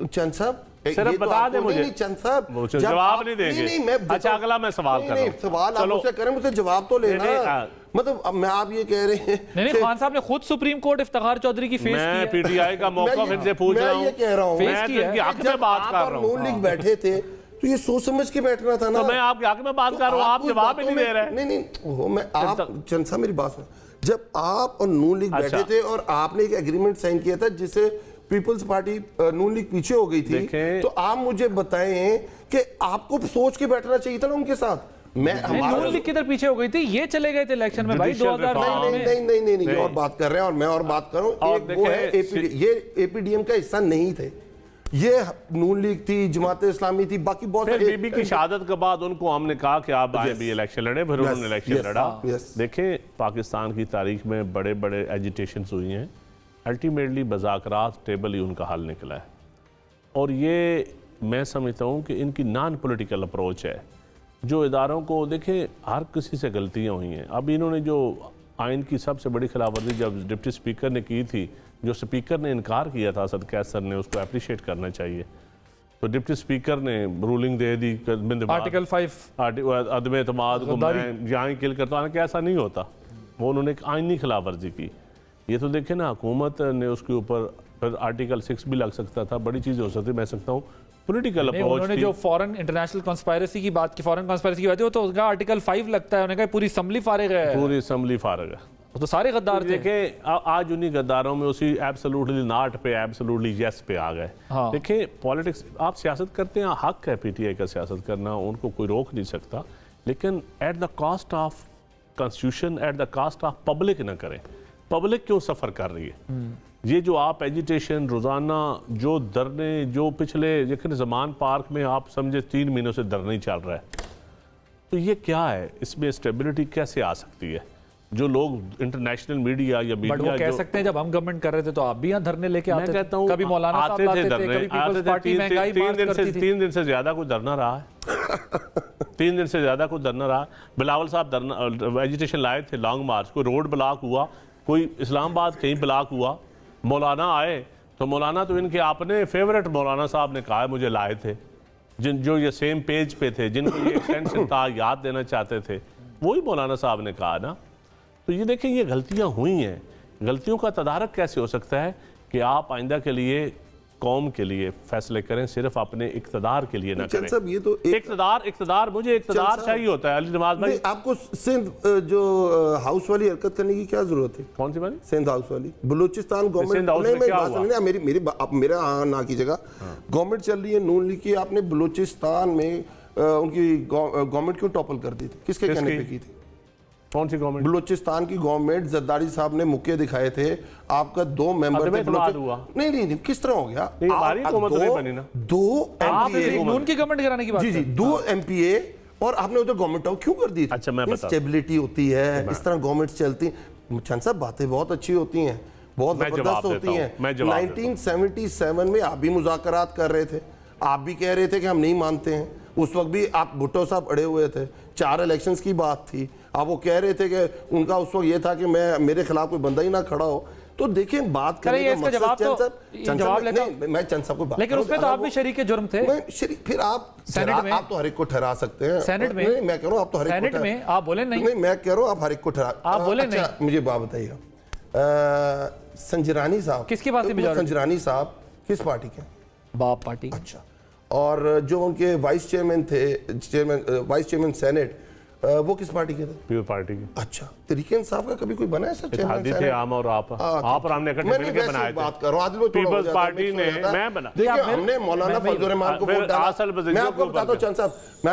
[SPEAKER 10] चंद साहब
[SPEAKER 11] सिर्फ बता दें मुझे।
[SPEAKER 10] चंद साहब
[SPEAKER 11] जवाब नहीं देंगे। अच्छा, अगला मैं सवाल कर रहा हूं।
[SPEAKER 10] सवाल आप मुझसे करें, मुझसे जवाब तो लेना। मतलब अब मैं आप ये कह रहे हैं
[SPEAKER 5] नहीं, खान साहब ने खुद सुप्रीम कोर्ट इफ्तिखार चौधरी की फेस की है।
[SPEAKER 11] PTI का मौका फिर से पूछ रहा हूं,
[SPEAKER 10] मैं ये कह रहा हूं,
[SPEAKER 11] मैं इनकी हक में बात कर रहा हूं।
[SPEAKER 10] नून लीग बैठे थे तो ये सोच समझ के बैठना था ना।
[SPEAKER 11] तो मैं आपके आगे में बात कर रहा हूँ, आप जवाब ही नहीं दे रहे।
[SPEAKER 10] नहीं मैं आप चंद साहब मेरी बात सुन, जब आप और नून लीग बैठे थे और आपने एक एग्रीमेंट साइन किया था जिससे पीपल्स पार्टी नून लीग पीछे हो गई थी, तो आप मुझे बताएं कि आपको सोच के बैठना चाहिए था ना उनके साथ।
[SPEAKER 5] नून लीग किधर पीछे हो गई थी, ये चले गए थे इलेक्शन में भाई 2009 में।
[SPEAKER 10] नहीं और बात कर रहे हैं और मैं और बात कर रहा हूं। एक वो है एपीडी, ये एपीडीएम का हिस्सा नहीं थे, ये नून लीग थी, जमात इस्लामी थी, बाकी बहुत
[SPEAKER 11] सारे। बीबी की शहादत के बाद उनको हमने कहा कि आप आए भी इलेक्शन लड़े, फिर उन्होंने इलेक्शन लड़ा। देखें पाकिस्तान की तारीख में बड़े बड़े एजिटेशन हुई हैं, अल्टीमेटली मुज़ाकरात टेबल ही उनका हल निकला है। और ये मैं समझता हूँ कि इनकी नॉन पॉलिटिकल अप्रोच है। जो इदारों को देखें, हर किसी से गलतियाँ हुई हैं। अब इन्होंने जो आइन की सबसे बड़ी खिलाफवर्जी जब डिप्टी स्पीकर ने की थी, जो स्पीकर ने इनकार किया था असद कैसर ने, उसको अप्रिशिएट करना चाहिए। तो डिप्टी स्पीकर ने रूलिंग दे दी
[SPEAKER 5] आर्टिकल 5
[SPEAKER 11] अदम एतमाद को मैं यहाँ ही किल करता हूँ कि ऐसा नहीं होता। वो उन्होंने एक आइनी खिलाफवर्जी की। ये तो देखे ना, हुकूमत ने उसके ऊपर फिर आर्टिकल 6 भी लग सकता था, बड़ी चीज़ हो सकती। मैं सकता हूँ पॉलिटिकल अप्रोच।
[SPEAKER 5] उन्होंने जो फॉरेन इंटरनेशनल कॉन्स्पायरेसी की बात की, फॉरेन कॉन्स्पायरेसी की बात है, तो उसका आर्टिकल 5 लगता है। उन्होंने कहा पूरी असेंबली फारिग है,
[SPEAKER 11] पूरी असेंबली फारिग है,
[SPEAKER 5] तो सारे गद्दार थे।
[SPEAKER 11] देखें आज उन्हीं गद्दारों में उसी एब्सोल्युटली नॉट पे एब्सोल्युटली यस पे आ गए। हाँ। देखें पॉलिटिक्स, आप सियासत करते हैं, हक है पीटीआई का सियासत करना, उनको कोई रोक नहीं सकता, लेकिन at the cost of constitution, at the cost of public ना करें। पब्लिक क्यों सफ़र कर रही है? ये जो आप एजिटेशन रोज़ाना, जो धरने, जो पिछले लेकिन ज़मान पार्क में आप समझे 3 महीनों से धरना ही चल रहा है, तो ये क्या है? इसमें स्टेबिलिटी कैसे आ सकती है? जो लोग इंटरनेशनल मीडिया या मीडिया
[SPEAKER 5] कह सकते हैं जब हम गवर्नमेंट कर रहे थे तो आप भी यहाँ धरने लेके आते थे, कभी मौलाना साहब लाते थे, कभी पीपल्स पार्टी महंगाई मार्च करती थी।
[SPEAKER 11] 3 दिन से ज्यादा कोई धरना रहा है 3 दिन से ज्यादा कोई धरना रहा। बिलावल साहब धरना एजिटेशन लाए थे, लॉन्ग मार्च, कोई रोड ब्लॉक हुआ, कोई इस्लामाबाद कहीं ब्लॉक हुआ, मौलाना आए तो मौलाना तो इनके अपने फेवरेट मौलाना साहब ने कहा मुझे लाए थे, जो ये सेम पेज पे थे, जिनको ये एक्सटेंशन था याद देना चाहते थे, वही मौलाना साहब ने कहा ना। तो ये देखें, ये गलतियां हुई हैं। गलतियों का तदारक कैसे हो सकता है कि आप आइंदा के लिए, कौम के लिए फैसले करें, सिर्फ अपने इक़्तिदार के लिए ना करें।
[SPEAKER 10] सब ये तो
[SPEAKER 11] इक़्तिदार मुझे इक़्तिदार चाहिए होता है। अली नवाज भाई, आपको
[SPEAKER 10] सिंध जो हाउस वाली हरकत करने की क्या जरूरत है?
[SPEAKER 11] कौन सी वाली?
[SPEAKER 10] सिंध हाउस वाली। बलूचिस्तान गवर्नमेंट, मेरा ना कीजिएगा, गवर्नमेंट चल रही है नून लीग की, आपने बलूचिस्तान में उनकी गवर्नमेंट क्यों टॉपल कर दी थी? किसके कहने पे की थी?
[SPEAKER 11] कौन सी गवर्नमेंट?
[SPEAKER 10] बलूचिस्तान की गवर्नमेंट। जरदारी साहब ने मुक्के दिखाए थे, आपका 2 मेंबर थे। नहीं किस तरह हो गया?
[SPEAKER 5] नून की गवर्नमेंट गिराने की बात।
[SPEAKER 10] जी 2 MPA और आपने उधर गवर्नमेंट आउट क्यों कर दी?
[SPEAKER 11] अच्छा, मैं बता,
[SPEAKER 10] स्टेबिलिटी होती है, इस तरह गवर्नमेंट चलती। चंद साहब बातें बहुत अच्छी होती हैं, बहुत जबरदस्त होती हैं। 1977 में आप भी मुज़ाकरात कर रहे थे, आप भी कह रहे थे कि हम नहीं मानते हैं। उस वक्त भी आप भुट्टो साहब अड़े हुए थे, 4 इलेक्शंस की बात थी, आप वो कह रहे थे कि उनका उस वक्त ये था कि मेरे खिलाफ कोई बंदा ही ना खड़ा हो। तो देखें, बात करने का मकसद मैं चंद साहब को बात,
[SPEAKER 5] लेकिन उसमें तो आप भी शरीक जुर्म थे।
[SPEAKER 10] फिर आप सेनेट में, आप तो हर एक को ठहरा सकते हैं
[SPEAKER 5] सेनेट में।
[SPEAKER 10] मैं कह रहा हूँ आप तो हर एक
[SPEAKER 5] में आप बोले नहीं,
[SPEAKER 10] मैं कह रहा हूँ आप हर एक को ठहरा,
[SPEAKER 5] आप बोले नहीं।
[SPEAKER 10] मुझे बात बताइए, संजरानी साहब
[SPEAKER 5] किसकी बात?
[SPEAKER 10] संजरानी साहब किस पार्टी के?
[SPEAKER 5] बाप पार्टी।
[SPEAKER 10] अच्छा, और जो उनके वाइस चेयरमैन थे, वाइस चेयरमैन सेनेट, वो किस पार्टी के थे?
[SPEAKER 11] पीपल पार्टी के।
[SPEAKER 10] अच्छा, तरीके इंसाफ का कभी कोई बना है सर चेयरमैन?
[SPEAKER 11] थे आम और आप और हमने इकट्ठे मिलकर बनाए थे।
[SPEAKER 10] बात कर रहा हूं,
[SPEAKER 11] पीपल्स पार्टी ने, मैं बना।
[SPEAKER 10] देखिए, हमने मौलाना फजलुर रहमान को वोट डाला। मैं आपको बताता हूं चंद साहब,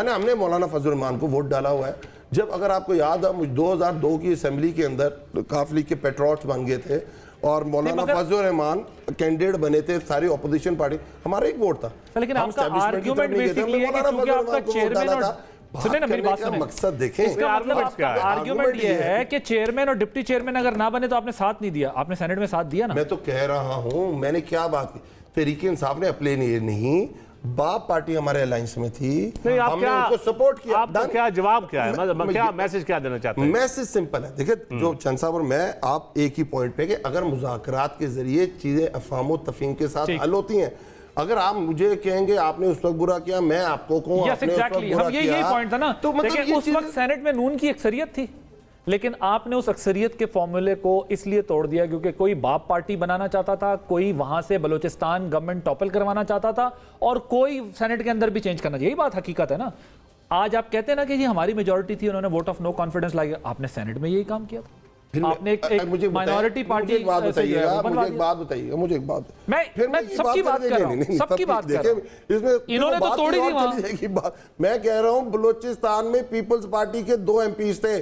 [SPEAKER 10] हमने मौलाना फजलुर रहमान को वोट डाला हुआ है। जब अगर आपको याद है, 2002 की असेंबली के अंदर काफ लीग के पेट्रोल्स बन गए थे और मौलाना फजलुर रहमान कैंडिडेट बने थे, सारी ऑपोजिशन पार्टी, हमारा एक वोट था।
[SPEAKER 5] लेकिन आपका आर्गुमेंट बेसिकली है कि क्योंकि आपका चेयरमैन और सुनिए ना मेरी बात सुनिए,
[SPEAKER 10] मकसद देखें,
[SPEAKER 5] इसका मतलब आर्गुमेंट ये है कि चेयरमैन और डिप्टी चेयरमैन अगर ना बने तो आपने साथ नहीं दिया, आपने सेनेट में साथ दिया ना।
[SPEAKER 10] मैं तो कह रहा हूं, मैंने क्या बात की, तरीके इंसाफ ने अपने नहीं, बाप पार्टी हमारे अलायंस में थी, हमने उनको सपोर्ट किया।
[SPEAKER 11] आपका क्या जवाब क्या है, मतलब क्या मैसेज क्या देना चाहते हैं?
[SPEAKER 10] मैसेज सिंपल है, देखिए जो चंद साहब और मैं, आप एक ही पॉइंट पे कि अगर मुज़ाकरात के जरिए चीजें अफ़हाम तफ़हीम के साथ हल होती हैं। अगर आप मुझे कहेंगे आपने उस वक्त बुरा किया, मैं आपको कहूं आपने उस वक्त बुरा किया,
[SPEAKER 5] यही पॉइंट था ना। तो मतलब उस वक्त सेनेट में नून की अक्सरियत थी, लेकिन आपने उस अक्सरियत के फॉर्मूले को इसलिए तोड़ दिया क्योंकि कोई बाप पार्टी बनाना चाहता था, कोई वहां से बलूचिस्तान गवर्नमेंट टॉपल करवाना चाहता था और कोई सेनेट के अंदर भी चेंज करना। यही बात हकीकत है ना। आज आप कहते हैं ना कि जी हमारी मेजॉरिटी थी, उन्होंने वोट ऑफ नो कॉन्फिडेंस लाई, आपने सेनेट में यही काम किया था। आपने एक माइनॉरिटी पार्टी।
[SPEAKER 10] मुझे एक बात बताइएगा, मुझे एक बात
[SPEAKER 5] मैं सबकी बात कर रहा हूं, सबकी बात कर रहा हूं।
[SPEAKER 10] इसमें
[SPEAKER 5] इन्होंने तो तोड़ी थी वहां।
[SPEAKER 10] मैं कह रहा हूं बलूचिस्तान में पीपल्स पार्टी के 2 MPs थे,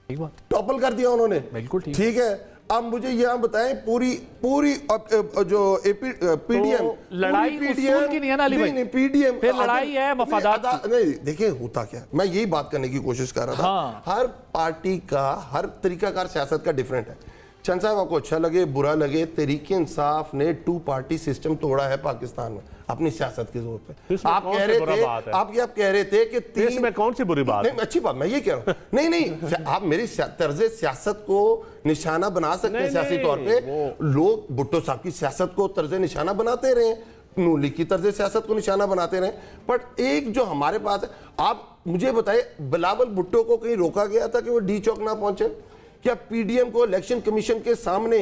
[SPEAKER 10] टॉपल कर दिया उन्होंने, बिल्कुल ठीक है। अब मुझे यहां बताएं पूरी जो पीडीएम
[SPEAKER 5] लड़ाई उसूल की नहीं है ना अली भाई,
[SPEAKER 10] पीडीएम
[SPEAKER 5] फिर लड़ाई है मफादात।
[SPEAKER 10] नहीं देखिए होता क्या, मैं यही बात करने की कोशिश कर रहा था। हर पार्टी का हर तरीकाकार सियासत का डिफरेंट है। चंद साहब आपको अच्छा लगे बुरा लगे, तहरीक इंसाफ ने 2 पार्टी सिस्टम तोड़ा है पाकिस्तान में अपनी सियासत के जोर पे। आप कह रहे थे कि 3
[SPEAKER 11] में कौन सी बुरी बात है?
[SPEAKER 10] अच्छी बात मैं ये कह रहा हूं। नहीं आप मेरी तर्ज सियासत को निशाना बना सकते हैं सियासी तौर पे। लोग भुट्टो साहब की सियासत को तर्ज निशाना बनाते रहे, नून लीग की तर्ज सियासत को निशाना बनाते रहे, बट एक जो हमारे पास है, आप मुझे बताइए बिलावल भुट्टो को कहीं रोका गया था कि वो डी चौक ना पहुंचे? क्या पीडीएम को इलेक्शन कमीशन के सामने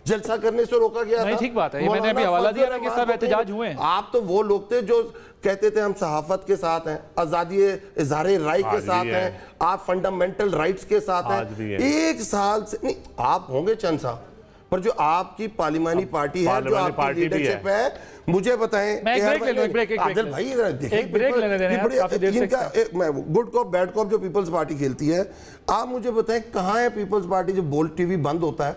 [SPEAKER 10] जलसा करने से रोका गया था?
[SPEAKER 5] ठीक बात है, मैंने भी हवाला दिया कि सब एहतजाज हुए।
[SPEAKER 10] आप तो वो लोग थे जो कहते थे हम सहाफत के साथ हैं, आजादी इजहार राय के साथ हैं, आप फंडामेंटल राइट्स के साथ हैं। 1 साल से नहीं आप होंगे चंद साहब, पर जो आपकी पार्लिमानी पार्टी है, जो आपकी लीडरशिप है, मुझे बताएं। आदिल भाई
[SPEAKER 5] एक ब्रेक लेने देना है, काफी देर से
[SPEAKER 10] गुड कॉप बैड कॉप जो पीपल्स पार्टी खेलती है, आप मुझे बताएं कहां है पीपल्स पार्टी जब बोल्ट टीवी बंद होता है?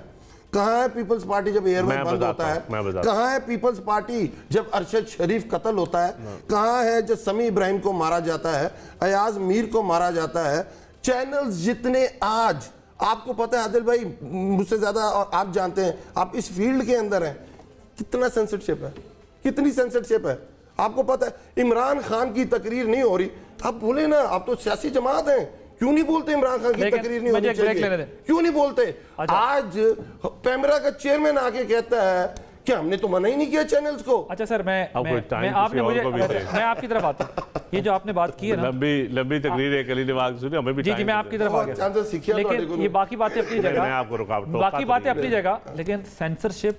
[SPEAKER 10] कहां है पीपल्स पार्टी जब एयरवे बंद होता है? कहां है पीपल्स पार्टी जब अरशद शरीफ कत्ल होता है? कहां है जब समी इब्राहिम को मारा जाता है, अयाज मीर को मारा जाता है? चैनल्स जितने आज आपको पता है आदिल भाई मुझसे ज्यादा और आप जानते हैं, आप इस फील्ड के अंदर हैं, कितना सेंसरशिप है, कितनी सेंसरशिप है आपको पता है। इमरान खान की तकरीर नहीं हो रही, आप बोले ना, आप तो सियासी जमात हैं, क्यों नहीं बोलते इमरान खान की तकरीर नहीं होनी चाहिए? क्यों नहीं बोलते? आज पैमरा का चेयरमैन आके कहता है कि हमने तो मना ही नहीं किया चैनल्स को।
[SPEAKER 5] अच्छा सर मैं आपकी तरफ आता हूँ, ये जो आपने बात की है ना,
[SPEAKER 11] लंबी तकरीर है अली नवाज सुनी, हमें भी
[SPEAKER 5] जी मैं आपकी तरफ आ गया, लेकिन ये बाकी बातें अपनी जगह, बाकी बातें अपनी जगह, लेकिन सेंसरशिप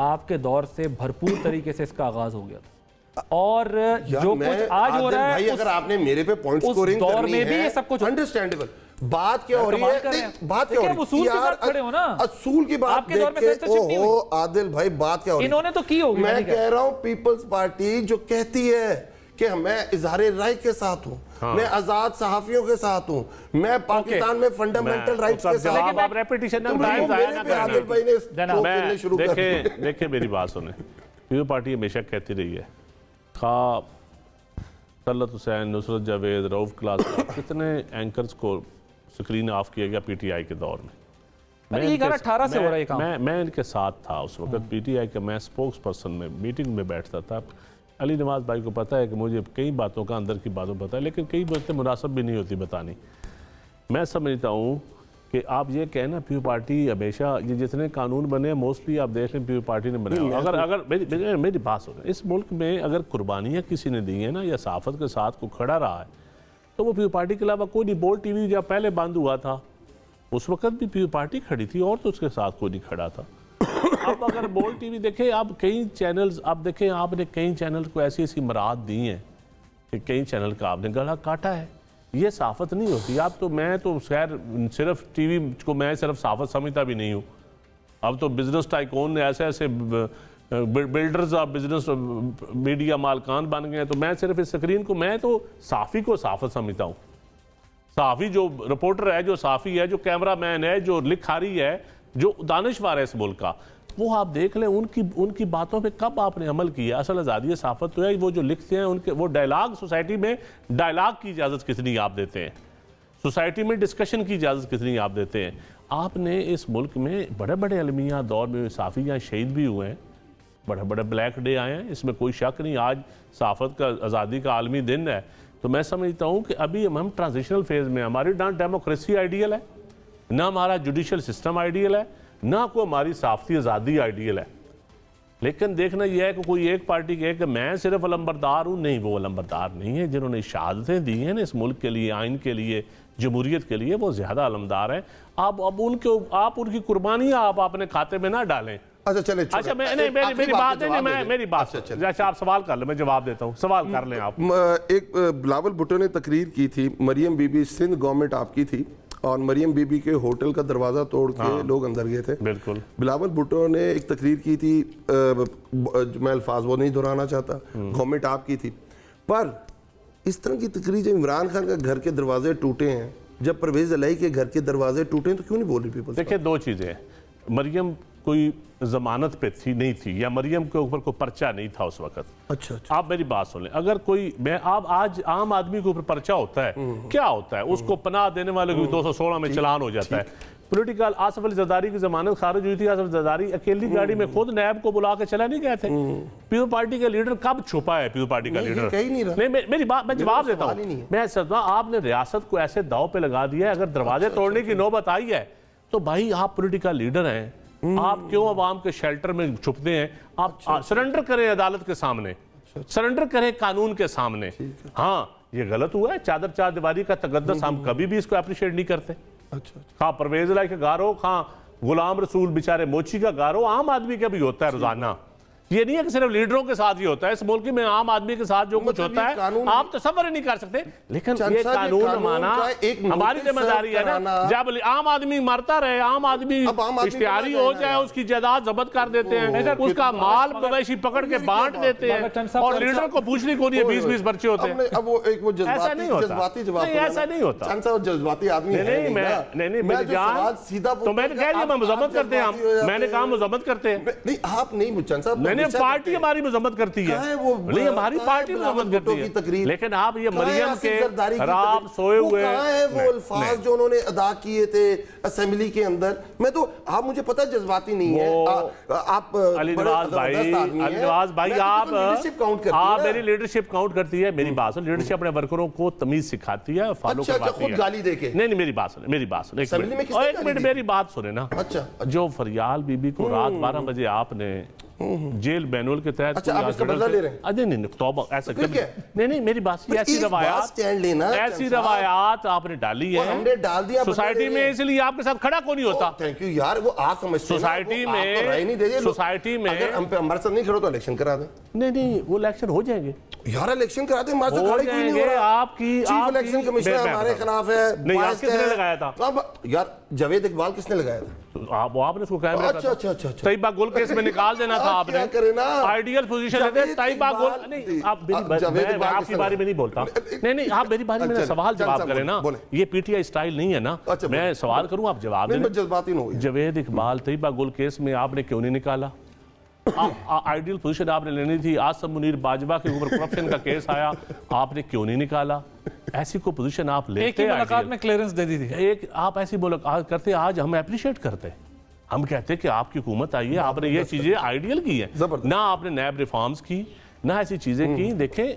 [SPEAKER 5] आपके दौर से भरपूर तरीके से इसका आगाज हो गया था, और जो कुछ आज हो रहा है
[SPEAKER 10] भाई, अगर आपने मेरे पे पॉइंट स्कोरिंग
[SPEAKER 5] दौर में भी ये सब कुछ
[SPEAKER 10] अंडरस्टैंडेबल। बात क्या हो रही है? बात क्या हो रही है?
[SPEAKER 5] उसूल के साथ खड़े हो ना,
[SPEAKER 10] असूल की बात
[SPEAKER 5] आपके दौर में सेंसरशिप नहीं हुई।
[SPEAKER 10] आदिल भाई बात क्या हो रही है?
[SPEAKER 5] इन्होंने तो की होगी।
[SPEAKER 10] मैं कह रहा हूं पीपल्स पार्टी जो कहती है कि मैं इजहार राय के साथ हूं, मैं आजाद सहाफियों के साथ हूं, मैं पाकिस्तान में फंडामेंटल राइट्स के साथ हूं।
[SPEAKER 11] आप रेपिटेशन आदिल भाई ने शुरू कर देखिए मेरी बात सुने, पीपल्स पार्टी हमेशा कहती रही है, खा तलत हुसैन, नुसरत जावेद, रऊफ क्लास, कितने एंकर्स को स्क्रीन ऑफ किया गया पीटीआई के दौर में।
[SPEAKER 5] ये 18 से हो रहा है काम।
[SPEAKER 11] मैं इनके साथ था उस वक्त, पीटीआई का मैं स्पोक्स पर्सन में मीटिंग में बैठता था। अली नवाज भाई को पता है कि मुझे कई बातों का अंदर की बातों पता है, लेकिन कई बातें मुनासिब भी नहीं होती बतानी। मैं समझता हूँ कि आप ये कहना पीपल्स पार्टी हमेशा, ये जितने कानून बने मोस्टली आप देख लें पीपल्स पार्टी ने बनाया। अगर मेरी बात सुनो, इस मुल्क में अगर कुर्बानियाँ किसी ने दी है ना, या सहाफत के साथ को खड़ा रहा है, तो वो पीपल्स पार्टी के अलावा कोई नहीं। बोल्ट टीवी जब पहले बंद हुआ था उस वक्त भी पीपल्स पार्टी खड़ी थी, और तो उसके साथ कोई नहीं खड़ा था। अब अगर बोल्ट टीवी देखें, अब कई चैनल्स, आप देखें आपने कई चैनल को ऐसी ऐसी मराद दी हैं कि कई चैनल का आपने गला काटा है। ये सहाफत नहीं होती। आप तो मैं तो खैर सिर्फ टीवी को मैं सिर्फ सहाफत समझता भी नहीं हूँ। अब तो बिजनेस टाइकून ने ऐसे ऐसे बिल्डर्स ऑफ बिजनेस मीडिया मालकान बन गए हैं, तो मैं सिर्फ इस स्क्रीन को, मैं तो साफ़ी को सहाफत समझता हूँ। साफ़ी जो रिपोर्टर है, जो साफ़ी है, जो कैमरा मैन है, जो लिखारी है, जो दानिशवार है इस मुल्क का, वो आप देख लें उनकी बातों पे कब आपने अमल किया। असल आज़ादी सहाफत तो है वो जो लिखते हैं उनके, वो डायलॉग सोसाइटी में डायलॉग की इजाज़त कितनी आप देते हैं, सोसाइटी में डिस्कशन की इजाज़त कितनी आप देते हैं। आपने इस मुल्क में बड़े बड़े अलमिया दौर में साफ़ियाँ शहीद भी हुए हैं, बड़े बड़े ब्लैक डे आए हैं, इसमें कोई शक नहीं। आज सहाफत का आज़ादी का आलमी दिन है, तो मैं समझता हूँ कि अभी हम ट्रांजिशनल फेज़ में, हमारी ना डेमोक्रेसी आइडियल है, ना हमारा जुडिशल सिस्टम आइडियल है, ना कोई हमारी सहाफ़ती आज़ादी आइडियल है। लेकिन देखना यह है कि कोई एक पार्टी कहे कि मैं सिर्फ अलंबरदार हूँ, नहीं, वो अलंबरदार नहीं है। जिन्होंने शहादतें दी हैं ना इस मुल्क के लिए, आइन के लिए, जमहूरियत के लिए, वो ज़्यादा अलमदार हैं। आप उनकी कुर्बानियाँ आप अपने खाते में ना डालें।
[SPEAKER 10] अच्छा चले,
[SPEAKER 11] अच्छा मेरी बात अच्छा आप सवाल कर लो, मैं जवाब देता हूँ, सवाल कर लें आप।
[SPEAKER 10] एक बिलावल भुट्टो ने तकरीर की थी, मरियम बीबी, सिंध गवर्नमेंट आपकी थी और मरियम बीबी के होटल का दरवाजा तोड़ के लोग अंदर गए थे।
[SPEAKER 11] बिल्कुल।
[SPEAKER 10] बिलावल भुट्टो ने एक तकरीर की थी, मैं अल्फाज वो नहीं दोहराना चाहता, गवर्नमेंट आपकी थी, पर इस तरह की तकरीर जब इमरान खान का घर के दरवाजे टूटे हैं, जब परवेज इलाही के घर के दरवाजे टूटे हैं, तो क्यों नहीं बोल रही पीपल्स? देखिए
[SPEAKER 11] दो चीजें, मरियम कोई जमानत पे थी नहीं थी, या मरियम के ऊपर कोई पर्चा नहीं था उस वक्त।
[SPEAKER 10] अच्छा।
[SPEAKER 11] आप मेरी बात सुन लें, अगर कोई आप आज आम आदमी के ऊपर पर्चा होता है, क्या होता है, उसको पनाह देने वाले को 216 में चलान हो जाता है। पॉलिटिकल आसफ अली जरदारी की जमानत खारिज हुई थी, आसफ जरदारी अकेली गाड़ी में खुद नैब को बुला के चला नहीं गए थे। पीपल पार्टी का लीडर कब छुपा है? पीपल पार्टी का लीडर नहीं, मेरी बात, मैं जवाब देता हूँ। मैं सदा आपने रियासत को ऐसे दाव पे लगा दिया है, अगर दरवाजे तोड़ने की नौबत आई है तो भाई आप पॉलिटिकल लीडर हैं, आप क्यों अवाम के शेल्टर में छुपते हैं? आप सरेंडर करें अदालत के सामने, सरेंडर करें कानून के सामने। हाँ, ये गलत हुआ है, चादर चार दीवारी का तकद्दस हम कभी भी इसको अप्रिशिएट नहीं करते। हाँ, परवेज इलाही का गारो, हाँ गुलाम रसूल बेचारे मोची का गारो आम आदमी का भी होता है रोजाना। ये नहीं है कि सिर्फ लीडरों के साथ ही होता है, इस मुल्क में आम आदमी के साथ जो कुछ होता है आप तसव्वुर नहीं कर सकते। लेकिन ये कानून माना हमारी जिम्मेदारी है ना। जब आम आदमी मरता रहे, आम आदमी इश्तिहारी हो जाए, उसकी जायदाद जब्त कर देते हैं, उसका माल मवेशी पकड़ के बांट देते हैं, और लीडर को पूछने को नहीं 20-20 पर्चे होते हैं। ऐसा नहीं होता, ऐसा नहीं होता।
[SPEAKER 10] जज्बाती आदमी
[SPEAKER 11] नहीं, तो मैंने कह दिया मजम्मत करते हैं, मैंने कहा मजम्मत करते हैं।
[SPEAKER 10] नहीं, आप नहीं चंद साहब,
[SPEAKER 11] पार्टी हमारी मजम्मत करती है, नहीं हमारी पार्टी मजम्मत करती है। लेकिन आप ये मरियम के रात सोए हुए
[SPEAKER 10] वो अल्फाज जो उन्होंने अदा किए थे असेंबली के अंदर, मैं तो आप मुझे पता है जज्बाती नहीं है, आप
[SPEAKER 11] अलीनवाज भाई आप मेरी लीडरशिप काउंट करती है। मेरी बात सुन, लीडरशिप अपने वर्करों को तमीज सिखाती है, फॉलो करवाती है।
[SPEAKER 10] गाली देके
[SPEAKER 11] नहीं, मेरी बात सुने, मेरी बात सुने, एक मिनट मेरी बात सुने ना।
[SPEAKER 10] अच्छा,
[SPEAKER 11] जो फरियाल बीबी को रात 12 बजे आपने जेल बैनुअल के तहत,
[SPEAKER 10] अच्छा, आप इसका बदला ले रहे हैं?
[SPEAKER 11] नहीं, तौबा, ऐसा नहीं, मेरी बात, ऐसी रवायात आपने डाली है,
[SPEAKER 10] हमने डाल दिया
[SPEAKER 11] सोसाइटी में, इसलिए आपके साथ खड़ा कौन नहीं होता।
[SPEAKER 10] थैंक यू यार, वो आप समझते हैं
[SPEAKER 11] सोसाइटी में
[SPEAKER 10] अगर हम पे हमारे साथ नहीं खड़ो तो इलेक्शन करा दें।
[SPEAKER 11] नहीं, वो इलेक्शन हो जाएंगे
[SPEAKER 10] यार, इलेक्शन करा दें, हमारे साथ खड़े क्यों नहीं हो रहा?
[SPEAKER 11] आपकी
[SPEAKER 10] चीफ इलेक्शन कमिश्नर हमारे खिलाफ है।
[SPEAKER 11] नहीं, किसने लगाया था?
[SPEAKER 10] यार जावेद इकबाल किसने लगाया था?
[SPEAKER 11] आपने उसको कायम रखा।
[SPEAKER 10] अच्छा।
[SPEAKER 11] तैयबा गुल केस में निकाल देना था आपने। आइडियल पोजीशन लेते तैयबा गुल। नहीं, आप आपकी बारे में नहीं बोलता। नहीं, आप मेरी बारे में सवाल जवाब करें ना, ये पीटीआई स्टाइल नहीं है ना। मैं सवाल करूं, आप जवाब दें। जावेद इकबाल तैयबा गुल केस में आपने क्यों नहीं निकाला? आइडियल पोजीशन आपने लेनी थी। आसम मुनीर बाजवा के ऊपर करप्शन का केस आया, आपने क्यों नहीं निकाला? ऐसी कोई पोजीशन आप लेते,
[SPEAKER 5] एक ही मुलाकात में क्लियरेंस दे दी थी।
[SPEAKER 11] एक आप ऐसी मुलाकात करते, आज हम अप्रिशिएट करते, हम कहते कि आपकी हुकूमत आई है, आपने ये चीजें आइडियल की है ना, आपने नैब रिफॉर्म्स की ना, ऐसी चीजें की। देखें,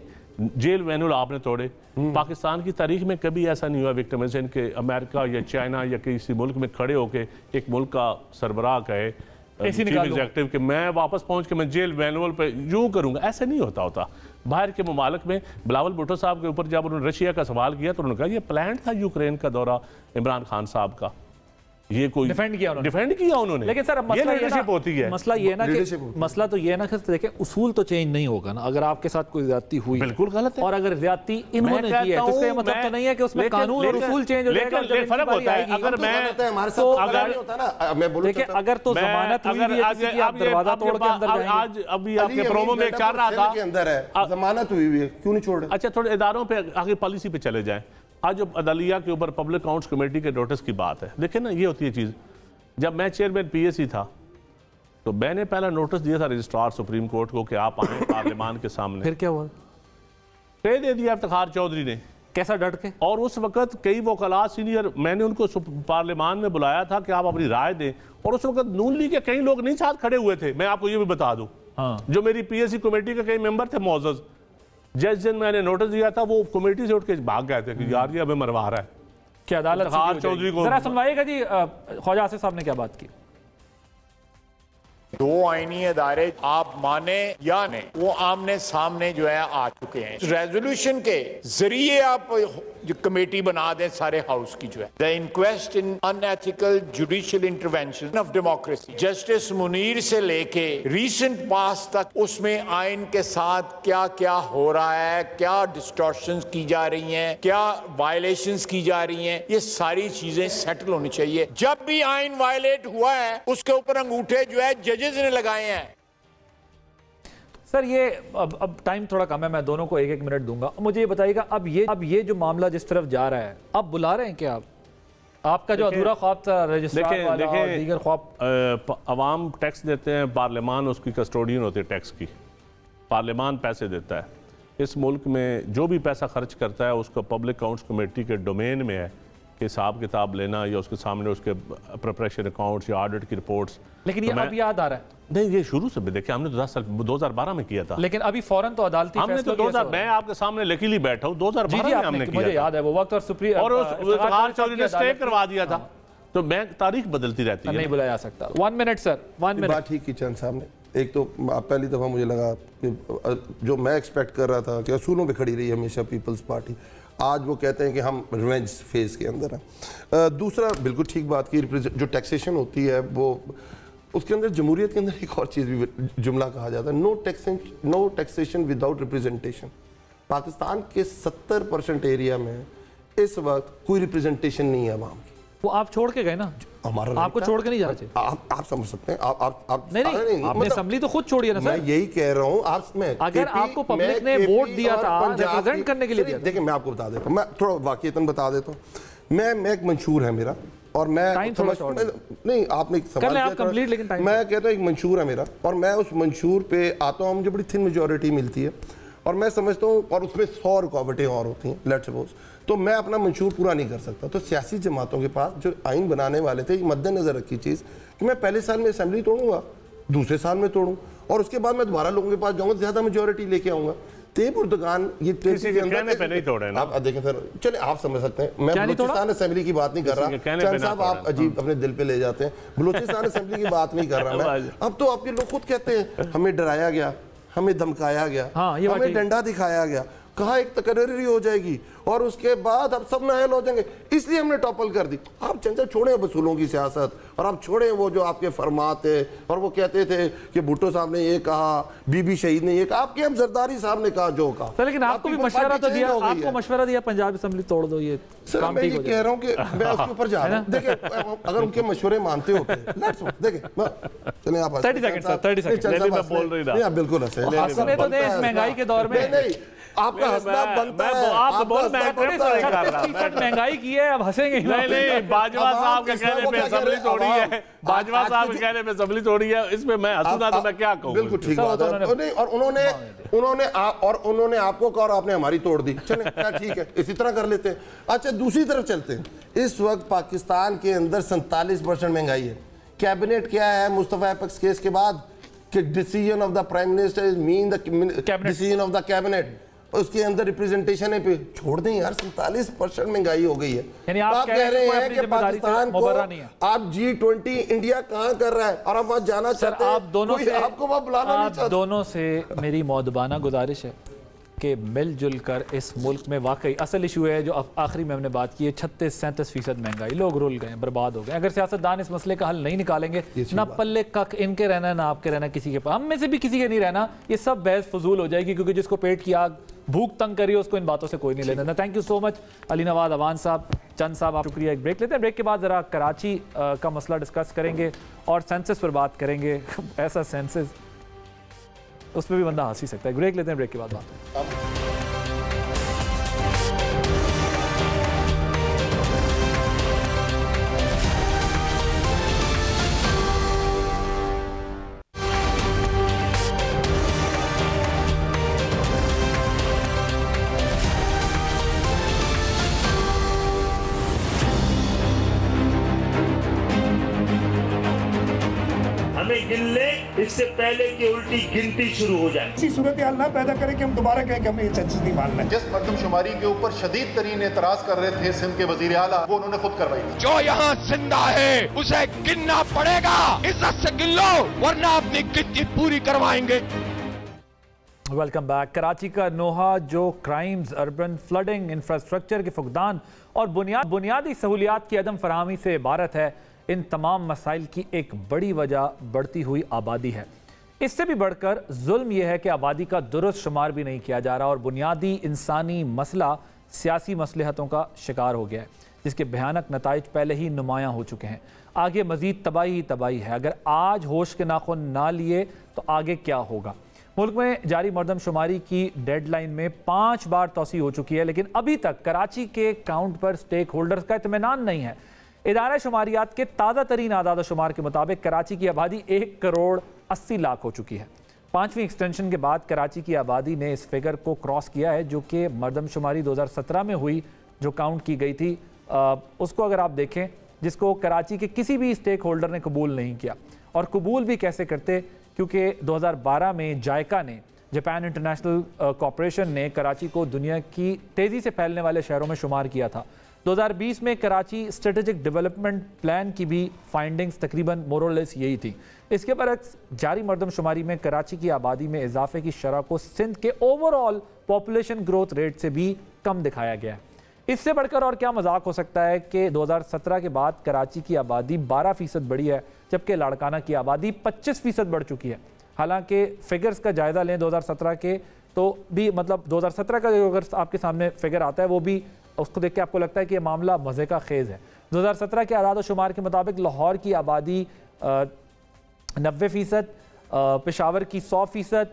[SPEAKER 11] जेल बैनुल आपने तोड़े। पाकिस्तान की तारीख में कभी ऐसा नहीं हुआ विक्टिमाइजेशन के अमेरिका या चाइना या किसी मुल्क में खड़े होकर एक मुल्क का सरबराह कहे, चीफ एग्जीक्यूटिव कि मैं वापस पहुंच के मैं जेल मैनुअल पे यूं करूंगा, ऐसा नहीं होता। बाहर के ममालिक में बिलावल भुट्टो साहब के ऊपर जब उन्होंने रशिया का सवाल किया तो उन्होंने कहा ये प्लान था यूक्रेन का दौरा इमरान खान साहब का, ये कोई डिफेंड किया उन्होंने।
[SPEAKER 5] लेकिन सर अब मसला ये ना कि मसला तो ये ना कि देखें उसूल तो चेंज नहीं होगा ना। अगर आपके साथ कोई ज्यादती हुई,
[SPEAKER 11] बिल्कुल गलत है,
[SPEAKER 5] और अगर ज्यादती इन्होंने की है तो इसका मतलब तो नहीं है कि उसमें कानून और उसूल चेंज हो जाएगा।
[SPEAKER 11] फर्क होता है। अगर मैं
[SPEAKER 10] हमारे साथ अगर होता ना, मैं बोलूं
[SPEAKER 5] देखिए अगर तो जमानत हुई है किसी की, आप दरवाजा तोड़ के अंदर जाएंगे।
[SPEAKER 11] आज अभी आपके प्रोमो में चल रहा था
[SPEAKER 10] के अंदर है जमानत हुई है, क्यों नहीं छोड़ रहे?
[SPEAKER 11] अच्छा, थोड़े इदारों पे आगे पॉलिसी पे चले जाएं। आज जो अदलिया के ऊपर पब्लिक अकाउंट्स कमेटी के नोटिस की बात है, देखिए ना, ये होती है चीज। जब मैं चेयरमैन पीएससी था तो मैंने पहला नोटिस दिया था रजिस्ट्रार सुप्रीम कोर्ट को कि आप आए पार्लियामान के सामने।
[SPEAKER 5] फिर क्या हुआ?
[SPEAKER 11] पे दे दिया इफ्तिखार चौधरी ने।
[SPEAKER 5] कैसा डट के? और
[SPEAKER 11] उस वक्त कई वकला सीनियर, मैंने उनको पार्लियामान में बुलाया था कि आप अपनी राय दें, और उस वक्त नून लीग के कई लोग नहीं साथ खड़े हुए थे। मैं आपको ये भी बता दूं, जो मेरी पीएससी कमेटी के कई मेंबर थे मौजूद, जिस दिन मैंने नोटिस दिया था वो कमेटी से उठ के भाग गए थे कि यार ये हमें मरवा रहा है
[SPEAKER 5] कि अदालत
[SPEAKER 11] चौधरी को।
[SPEAKER 5] जरा सुनवाइएगा जी, ख्वाजा आसिफ साहब ने क्या बात की।
[SPEAKER 9] दो आईनी अदारे आप माने या नहीं, वो आमने सामने जो है आ चुके हैं। रेजोल्यूशन के जरिए आप जो कमेटी बना दें सारे हाउस की जो है, the inquest in unethical judicial intervention of democracy, justice Munir से लेके रीसेंट पास तक उसमें आइन के साथ क्या क्या हो रहा है, क्या डिस्टॉर्शंस की जा रही हैं, क्या वायलेशंस की जा रही हैं, ये सारी चीजें सेटल होनी चाहिए। जब भी आइन वायलेट हुआ है उसके ऊपर अंगूठे जो है जजेस ने लगाए हैं।
[SPEAKER 5] सर ये अब टाइम थोड़ा कम है, मैं दोनों को 1-1 मिनट दूंगा। मुझे ये बताइएगा अब ये जो मामला जिस तरफ जा रहा है, अब बुला रहे हैं क्या आपका जो अधूरा ख्वाब था रजिस्ट्रार वाला और दीगर ख्वाब?
[SPEAKER 11] अवाम टैक्स देते हैं, पार्लियामान उसकी कस्टोडियन होती है टैक्स की, पार्लियामान पैसे देता है। इस मुल्क में जो भी पैसा खर्च करता है उसको पब्लिक अकाउंट्स कमेटी के डोमेन में है कि हिसाब किताब लेना या उसके सामने उसके प्रिपरेशन अकाउंट्स या ऑडिट की रिपोर्ट्स।
[SPEAKER 5] लेकिन ये अब याद आ रहा है?
[SPEAKER 11] नहीं, ये शुरू से भी देखिए, हमने 2012 में किया था,
[SPEAKER 5] लेकिन अभी फौरन तो अदालती
[SPEAKER 11] हमने तो 2000 मैं आपके सामने लकीली बैठा हूँ 2012 में हमने किया,
[SPEAKER 5] मुझे याद है वो वक्त, और सुप्रीम
[SPEAKER 11] और उस स्टे करवा दिया था। तो मैं तारीख बदलती रहती है,
[SPEAKER 5] नहीं बुलाया जा सकता। 1 मिनट सर, 1 मिनट।
[SPEAKER 10] बात ठीक की चंद साहब ने। एक तो पहली दफ़ा मुझे लगा कि जो मैं एक्सपेक्ट कर रहा था कि असूलों पे खड़ी रही हमेशा पीपल्स पार्टी, आज वो कहते हैं कि हम रिवेंज फेज के अंदर हैं। दूसरा बिल्कुल ठीक बात की, जो टैक्सेशन होती है वो उसके अंदर जमहूरियत के अंदर एक और चीज़ भी जुमला कहा जाता है, no taxation without representation. Pakistan के 70% एरिया में इस वक्त कोई रिप्रेजेंटेशन नहीं है अवाम की।
[SPEAKER 5] वो आप छोड़ के गए ना,
[SPEAKER 10] हमारा
[SPEAKER 5] आपको छोड़ के नहीं जाना चाहिए।
[SPEAKER 10] आप समझ सकते हैं, आप
[SPEAKER 5] नहीं, आपने असेंबली तो खुद छोड़ी है ना सर।
[SPEAKER 10] मैं यही कह रहा हूँ,
[SPEAKER 5] अगर आपको पब्लिक ने वोट दिया था रिप्रेजेंट करने के लिए,
[SPEAKER 10] देखिए मैं आपको बता देता हूँ, मैं थोड़ा वाकईतन बता देता हूँ। मैं एक मंशूर है मेरा, और मैं नहीं, आपने सवाल किया, मैं कहता हूँ एक मंशूर है मेरा, और मैं उस मंशूर पे आता हूँ, मुझे बड़ी थिन मेजॉरिटी मिलती है, और मैं समझता हूँ, और उसमें 100 रुकावटें और होती हैं, लेट्स सपोज, तो मैं अपना मंशूर पूरा नहीं कर सकता। तो सियासी जमातों के पास जो आइन बनाने वाले थे, मद्देनजर रखी चीज़ कि मैं पहले साल में असेंबली तोड़ूंगा, दूसरे साल में तोड़ूं, और उसके बाद मैं दोबारा लोगों के पास जाऊंगा, ज़्यादा मेजॉरिटी लेके आऊंगा। पुर्तगाल ये किसी के अंदर पे नहीं तोड़े ना। आप देखें सर, चले आप समझ सकते हैं, मैं बलूचिस्तान असेंबली की बात नहीं कर रहा। चंद साहब आप अजीब अपने दिल पे ले जाते हैं, बलूचिस्तान असेंबली की बात नहीं कर रहा मैं। अब तो आपके लोग खुद कहते हैं हमें डराया गया, हमें धमकाया गया, हमें डंडा दिखाया गया, कहा एक तकरीरी हो जाएगी और उसके बाद अब सब नाहल हो जाएंगे, इसलिए हमने टॉपल कर दी। आप चंचा छोड़े वसूलों की सियासत, और आप छोड़े वो जो आपके फरमात थे, और वो कहते थे कि भुट्टो साहब ने ये कहा, बीबी शहीद ने ये कहा, आपके हम जरदारी साहब ने कहा जो कहा।
[SPEAKER 5] लेकिन आपको भी मशवरा तो दिया, आपको मशवरा दिया पंजाब असेंबली तोड़ दो, ये
[SPEAKER 10] सर मैं ये कह रहा हूँ कि मैं उसके ऊपर जा रहा हूँ। देखिए अगर उनके मशवरे मानते होते, देखिए चले आप
[SPEAKER 5] 30 सेकंड बोल रही था,
[SPEAKER 10] बिल्कुल
[SPEAKER 5] हंसने तो दे इस महंगाई के दौर में।
[SPEAKER 10] नहीं, आपका हंसना बनता है,
[SPEAKER 5] आप बोल महंगाई की है, अब हंसेंगे
[SPEAKER 11] नहीं, बाजवा साहब के कहने पे असेंबली तोड़ी है, बाजवा साहब के कहने पे असेंबली तोड़ी है, इसमें मैं हंसूंगा तो मैं क्या कहूँ।
[SPEAKER 10] बिल्कुल ठीक बात है, और उन्होंने आपको कहा और आपने हमारी तोड़ दी। चले ठीक है, इसी तरह कर लेते हैं। अच्छा दूसरी तरफ चलते हैं, इस वक्त पाकिस्तान के अंदर 47% महंगाई है। कैबिनेट क्या है मुस्तफा एपेक्स केस के बाद कि decision of the prime minister is mean the decision of the cabinet, उसके अंदर रिप्रेजेंटेशन है पे छोड़ दें यार। 47% महंगाई हो गई है। आप कह रहे हैं कि पाकिस्तान को आप G20 इंडिया कहां कर रहा है और आप वहां जाना चाहते हैं,
[SPEAKER 5] आप दोनों से
[SPEAKER 10] आपको वहां बुलाना नहीं चाहते।
[SPEAKER 5] दोनों से मेरी मौदबाना गुजारिश है कि मिलजुल कर इस मुल्क में, वाकई असल इशू है जो आखिरी में हमने बात की है, 36-37% महंगाई, लोग रुल गए, बर्बाद हो गए। अगर सियासतदान इस मसले का हल नहीं निकालेंगे, ना पल्ले कक इनके रहना ना आपके रहना, किसी के पास, हम में से भी किसी के नहीं रहना, ये सब बहस फजूल हो जाएगी, क्योंकि जिसको पेट की आग भूख तंग करी उसको इन बातों से कोई नहीं लेना। Thank you so much Ali Nawaz Awan साहब, चंद साहब, आप शुक्रिया। एक ब्रेक लेते हैं, ब्रेक के बाद जरा कराची का मसला डिस्कस करेंगे और सेंसस पर बात करेंगे। ऐसा सेंसस उस पर भी बंदा हंस ही सकता है। ब्रेक लेते हैं, ब्रेक के बाद बात।
[SPEAKER 12] इससे पहले कि उल्टी गिनती शुरू हो जाए।
[SPEAKER 13] ऐसी सूरत हाल ना पैदा करें कि हम दोबारा कहें कि हमें ये सेंसस नहीं मानना है।
[SPEAKER 14] जिस मरदमशुमारी के ऊपर शदीद तरीन एतराज कर रहे थे सिंध के वजीर आला, वो उन्होंने खुद करवाई थी।
[SPEAKER 15] जो यहाँ जिंदा है उसे गिनना पड़ेगा, इज्जत से गिन लो वरना अपनी गिनती पूरी करवाएंगे।
[SPEAKER 5] Welcome back. कराची का नोहा जो क्राइम्स, अर्बन फ्लडिंग, इंफ्रास्ट्रक्चर के फुकदान और बुनियादी सहूलियात की अदम फराहमी से इबारत है, इन तमाम मसाइल की एक बड़ी वजह बढ़ती हुई आबादी है। इससे भी बढ़कर जुल्म यह है कि आबादी का दुरुस्त शुमार भी नहीं किया जा रहा और बुनियादी इंसानी मसला सियासी मसलहतों का शिकार हो गया है, जिसके भयानक नताइज पहले ही नुमायां हो चुके हैं। आगे मजीद तबाही ही तबाही है। अगर आज होश के नाखून ना लिए तो आगे क्या होगा। मुल्क में जारी मरदमशुमारी की डेडलाइन में 5 बार तोसी हो चुकी है, लेकिन अभी तक कराची के काउंट पर स्टेक होल्डर्स का इत्मीनान नहीं है। इदारा शुमारियात के ताज़ा तरीन आदाद शुमार के मुताबिक कराची की आबादी 1 करोड़ 80 लाख हो चुकी है। 5वीं एक्सटेंशन के बाद कराची की आबादी ने इस फिगर को क्रॉस किया है, जो कि मरदमशुमारी 2017 में हुई, जो काउंट की गई थी, उसको अगर आप देखें, जिसको कराची के किसी भी स्टेक होल्डर ने कबूल नहीं किया। और कबूल भी कैसे करते, क्योंकि 2012 में जायका ने, जापान इंटरनेशनल कॉरपोरेशन ने कराची को दुनिया की तेज़ी से फैलने वाले शहरों में शुमार किया था। 2020 में कराची स्ट्रेटेजिक डेवलपमेंट प्लान की भी फाइंडिंग्स तकरीबन मोरलेस यही थी। इसके बरक्स जारी मरदमशुमारी में कराची की आबादी में इजाफे की शरह को सिंध के ओवरऑल पॉपुलेशन ग्रोथ रेट से भी कम दिखाया गया है। इससे बढ़कर और क्या मजाक हो सकता है कि 2017 के बाद कराची की आबादी 12% बढ़ी है, जबकि लाड़काना की आबादी 25% बढ़ चुकी है। हालांकि फिगर्स का जायजा लें 2017 के, तो भी मतलब 2017 का जो अगर आपके सामने फिगर आता है, वो भी उसको देख के आपको लगता है कि ये मामला मज़े का खेज़ है। 2017 के आदाद शुमार के मुताबिक लाहौर की आबादी 90%, पेशावर की 100%,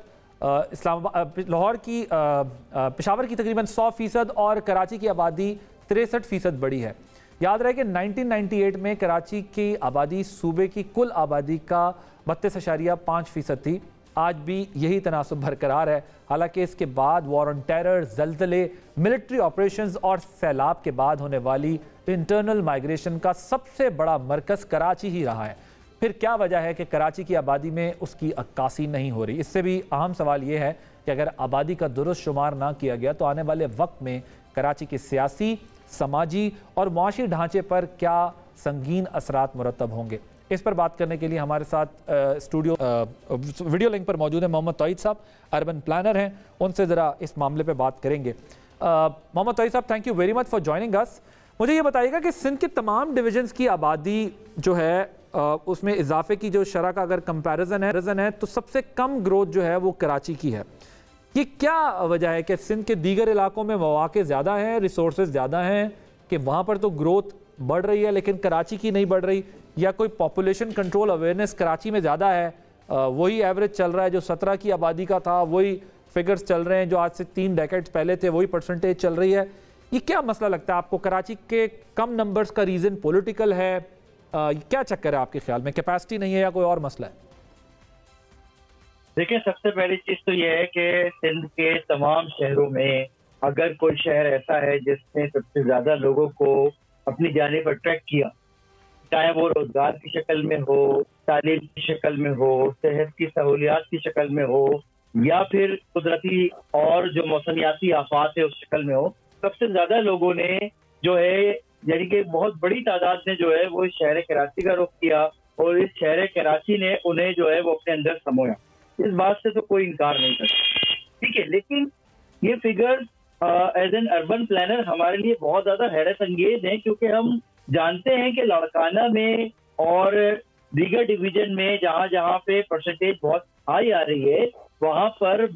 [SPEAKER 5] लाहौर की पेशावर की तकरीबन 100% और कराची की आबादी 63% बढ़ी है। याद रहे कि 1998 में कराची की आबादी सूबे की कुल आबादी का 32.5% थी। आज भी यही तनासुब बरकरार है। हालांकि इसके बाद वॉर ऑन टेरर, जल्जले, मिलिट्री ऑपरेशंस और सैलाब के बाद होने वाली इंटरनल माइग्रेशन का सबसे बड़ा मरकज़ कराची ही रहा है। फिर क्या वजह है कि कराची की आबादी में उसकी अक्कासी नहीं हो रही? इससे भी अहम सवाल ये है कि अगर आबादी का दुरुस्त शुमार ना किया गया तो आने वाले वक्त में कराची के सियासी, समाजी और मुआशी ढांचे पर क्या संगीन असरात मुरतब होंगे। इस पर बात करने के लिए हमारे साथ स्टूडियो वीडियो लिंक पर मौजूद है मोहम्मद तौहीद साहब, अर्बन प्लानर हैं। उनसे ज़रा इस मामले पर बात करेंगे। मोहम्मद तौहीद साहब, thank you very much for joining us. मुझे ये बताइएगा कि सिंध के तमाम डिविजन्स की आबादी जो है उसमें इजाफे की जो शरह का अगर कंपैरिजन है तो सबसे कम ग्रोथ जो है वो कराची की है। ये क्या वजह है कि सिंध के दीगर इलाकों में मौके ज़्यादा हैं, रिसोर्सेज ज़्यादा हैं, कि वहाँ पर तो ग्रोथ बढ़ रही है लेकिन कराची की नहीं बढ़ रही, या कोई पॉपुलेशन कंट्रोल अवेयरनेस कराची में ज़्यादा है, वही एवरेज चल रहा है जो 17 की आबादी का था, वही फिगर्स चल रहे हैं जो आज से 3 डेकेड्स पहले थे, वही परसेंटेज चल रही है। ये क्या मसला लगता है आपको? कराची के कम नंबर्स का रीज़न पॉलिटिकल है, क्या चक्कर है आपके ख्याल में? कैपेसिटी नहीं है या कोई और मसला है?
[SPEAKER 12] देखिए, सबसे पहली चीज तो ये है कि सिंध के तमाम शहरों में अगर कोई शहर ऐसा है जिसने सबसे ज्यादा लोगों को अपनी जानिब अट्रैक्ट किया, चाहे वो रोजगार की शक्ल में हो, तालीम की शक्ल में हो, सेहत की सहूलियात की शक्ल में हो, या फिर कुदरती और जो मौसमियाती आफात है उस शक्ल में हो, सबसे ज्यादा लोगों ने जो है, यानी कि बहुत बड़ी तादाद में जो है वो इस शहर कराची का रुख किया और इस शहर कराची ने उन्हें जो है वो अपने अंदर समोया। इस बात से तो कोई इनकार नहीं करता, ठीक है। लेकिन ये figure as an urban planner हमारे लिए बहुत ज्यादा हैरत अंगेज है, क्योंकि हम जानते हैं कि लाड़काना में और दीगर डिवीजन में जहाँ जहाँ पे परसेंटेज बहुत हाई आ रही है, वहाँ पर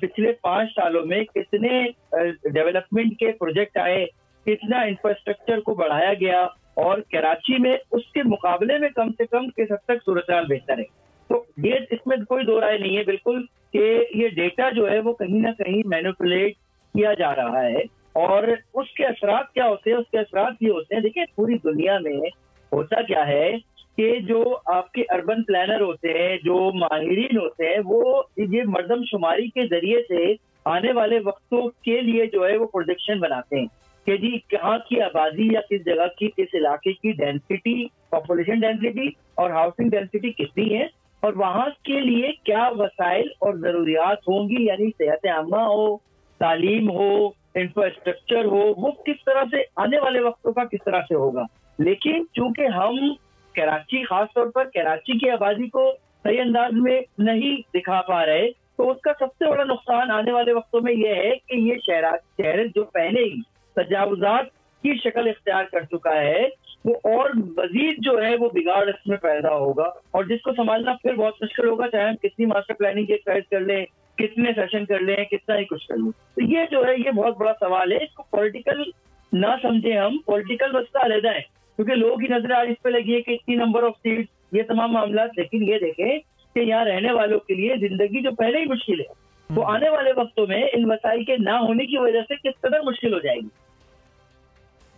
[SPEAKER 12] पिछले 5 सालों में कितने डेवलपमेंट के प्रोजेक्ट आए, कितना इंफ्रास्ट्रक्चर को बढ़ाया गया, और कराची में उसके मुकाबले में कम से कम किस हद तक सूरत हाल बेहतर है। तो ये इसमें कोई दो राय नहीं है बिल्कुल कि ये डेटा जो है वो कहीं ना कहीं मैनिपुलेट किया जा रहा है, और उसके असरात क्या होते हैं? उसके असरात ये होते हैं, देखिए पूरी दुनिया में होता क्या है कि जो आपके अर्बन प्लानर होते हैं, जो माहिरीन होते हैं, वो ये मरदमशुमारी के जरिए से आने वाले वक्तों के लिए जो है वो प्रोजेक्शन बनाते हैं कि जी कहाँ की आबादी या किस जगह की, किस इलाके की डेंसिटी, पॉपुलेशन डेंसिटी और हाउसिंग डेंसिटी कितनी है, और वहाँ के लिए क्या वसाइल और जरूरियात होंगी, यानी सेहत आमा हो, तालीम हो, इंफ्रास्ट्रक्चर हो, वो किस तरह से आने वाले वक्तों का किस तरह से होगा। लेकिन चूंकि हम कराची, खासतौर पर कराची की आबादी को सही अंदाज में नहीं दिखा पा रहे, तो उसका सबसे बड़ा नुकसान आने वाले वक्तों में यह है कि ये शहर जो पहले ही तजावुजात की शक्ल इख्तियार कर चुका है, वो और मजीद जो है वो बिगाड़ इसमें पैदा होगा, और जिसको संभालना फिर बहुत मुश्किल होगा, चाहे हम कितनी मास्टर प्लानिंग एक्सरसाइज कर लें, कितने सेशन कर लें, कितना ही कुछ कर लें। तो ये जो है ये बहुत बड़ा सवाल है। इसको पॉलिटिकल ना समझे हम, पॉलिटिकल मसला अलग है, क्योंकि लोगों की नजर आज इस पे लगी है कि इतनी नंबर ऑफ सीट, ये तमाम मामला। लेकिन ये देखें कि यहाँ रहने वालों के लिए जिंदगी जो पहले ही मुश्किल है, तो आने वाले वक्तों में इन वसाइल के ना होने की वजह से किस कदर मुश्किल हो जाएगी।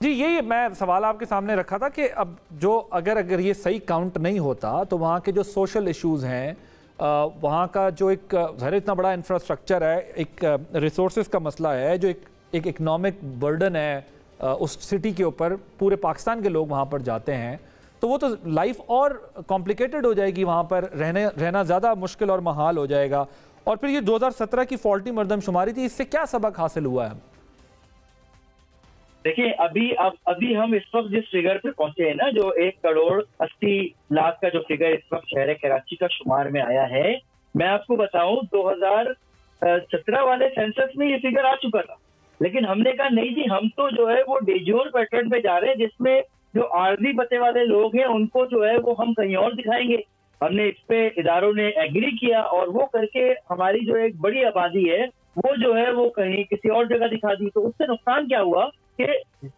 [SPEAKER 5] जी, यही मैं सवाल आपके सामने रखा था कि अब जो अगर ये सही काउंट नहीं होता तो वहाँ के जो सोशल इश्यूज हैं, वहाँ का जो एक इतना बड़ा इंफ्रास्ट्रक्चर है, एक रिसोर्सेज का मसला है, जो एक इकनॉमिक बर्डन है उस सिटी के ऊपर, पूरे पाकिस्तान के लोग वहाँ पर जाते हैं, तो वो तो लाइफ और कॉम्प्लिकेटेड हो जाएगी, वहाँ पर रहना ज़्यादा मुश्किल और महाल हो जाएगा। और फिर ये 2017 की फॉल्टी मरदमशुमारी थी, इससे क्या सबक हासिल हुआ है?
[SPEAKER 12] देखिए, अभी हम इस वक्त जिस फिगर पे पहुंचे हैं ना, जो 1,80,00,000 का जो फिगर इस वक्त शहर कराची का शुमार में आया है, मैं आपको बताऊं 2017 वाले सेंसस में ये फिगर आ चुका था, लेकिन हमने कहा नहीं जी, हम तो जो है वो डिजोर पैटर्न पे जा रहे हैं, जिसमें जो आर्जी पते वाले लोग हैं उनको जो है वो हम कहीं और दिखाएंगे। हमने इस पे इदारों ने एग्री किया, और वो करके हमारी जो एक बड़ी आबादी है वो जो है वो कहीं किसी और जगह दिखा दी। तो उससे नुकसान क्या हुआ कि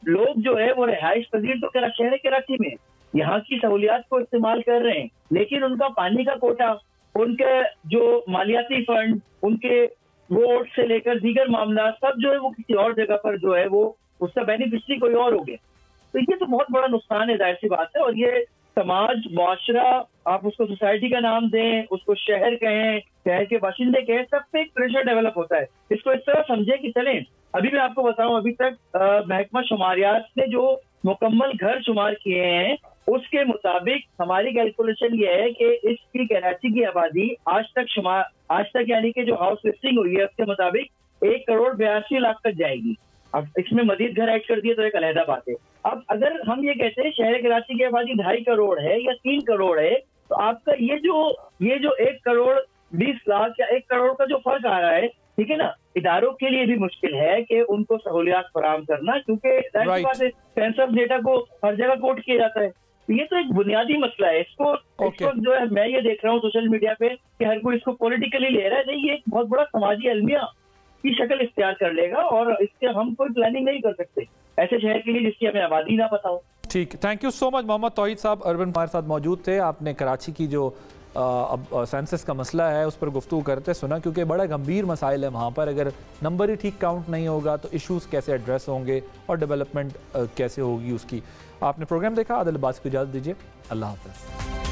[SPEAKER 12] लोग जो है वो रिहाइश पजीर तो शहर कराची में यहाँ की सहूलियात को इस्तेमाल कर रहे हैं, लेकिन उनका पानी का कोटा, उनके जो मालियाती फंड, उनके वोट से लेकर दीगर मामला सब जो है वो किसी और जगह पर जो है वो उसका बेनिफिशरी कोई और हो गया। तो ये तो बहुत बड़ा नुकसान है, जाहिर सी बात है। और ये समाज, मुआशरा, आप उसको सोसाइटी का नाम दें, उसको शहर कहें, शहर के बाशिंदे कहें, सब पे एक प्रेशर डेवलप होता है। इसको इस तरह समझे कि चलें, अभी मैं आपको बताऊं, अभी तक महकमा शुमारियात ने जो मुकम्मल घर शुमार किए हैं उसके मुताबिक हमारी कैलकुलेशन ये है कि इसकी कराची की आबादी आज तक यानी कि जो हाउस लिस्टिंग हुई है उसके मुताबिक 1,82,00,000 तक जाएगी। अब इसमें मजीद घर ऐड कर दिए तो एक अलहदा बात है। अब अगर हम ये कहते हैं शहर कराची की आबादी 2.5 करोड़ है या 3 करोड़ है, तो आपका ये जो 1,20,00,000 या 1 करोड़ का जो फर्क आ रहा है, ठीक है ना, इदारों के लिए भी मुश्किल है कि उनको सहूलियात फराहम करना, क्योंकि सेंसस डेटा को हर जगह कोट किया जाता है। ये तो एक बुनियादी मसला है। इसको जो है मैं ये देख रहा हूँ सोशल मीडिया पे कि हर कोई इसको पॉलिटिकली ले रहा है, नहीं, ये एक बहुत बड़ा समाजी अलमिया की शक्ल इख्तियार कर लेगा, और इससे हम कोई प्लानिंग नहीं कर सकते ऐसे शहर के लिए जिसकी हमें आबादी ना पता हो।
[SPEAKER 5] ठीक, thank you so much. Mohammad Tauheed साहब अर्बन हमारे साथ मौजूद थे। आपने कराची की जो अब सेंसस का मसला है उस पर गुफ्तगू करते सुना, क्योंकि बड़ा गंभीर मसाइल है वहाँ पर। अगर नंबर ही ठीक काउंट नहीं होगा तो इश्यूज़ कैसे एड्रेस होंगे और डेवलपमेंट कैसे होगी उसकी। आपने प्रोग्राम देखा, आदिल अब्बासी को इजाज़त दीजिए, अल्लाह हाफ़िज़।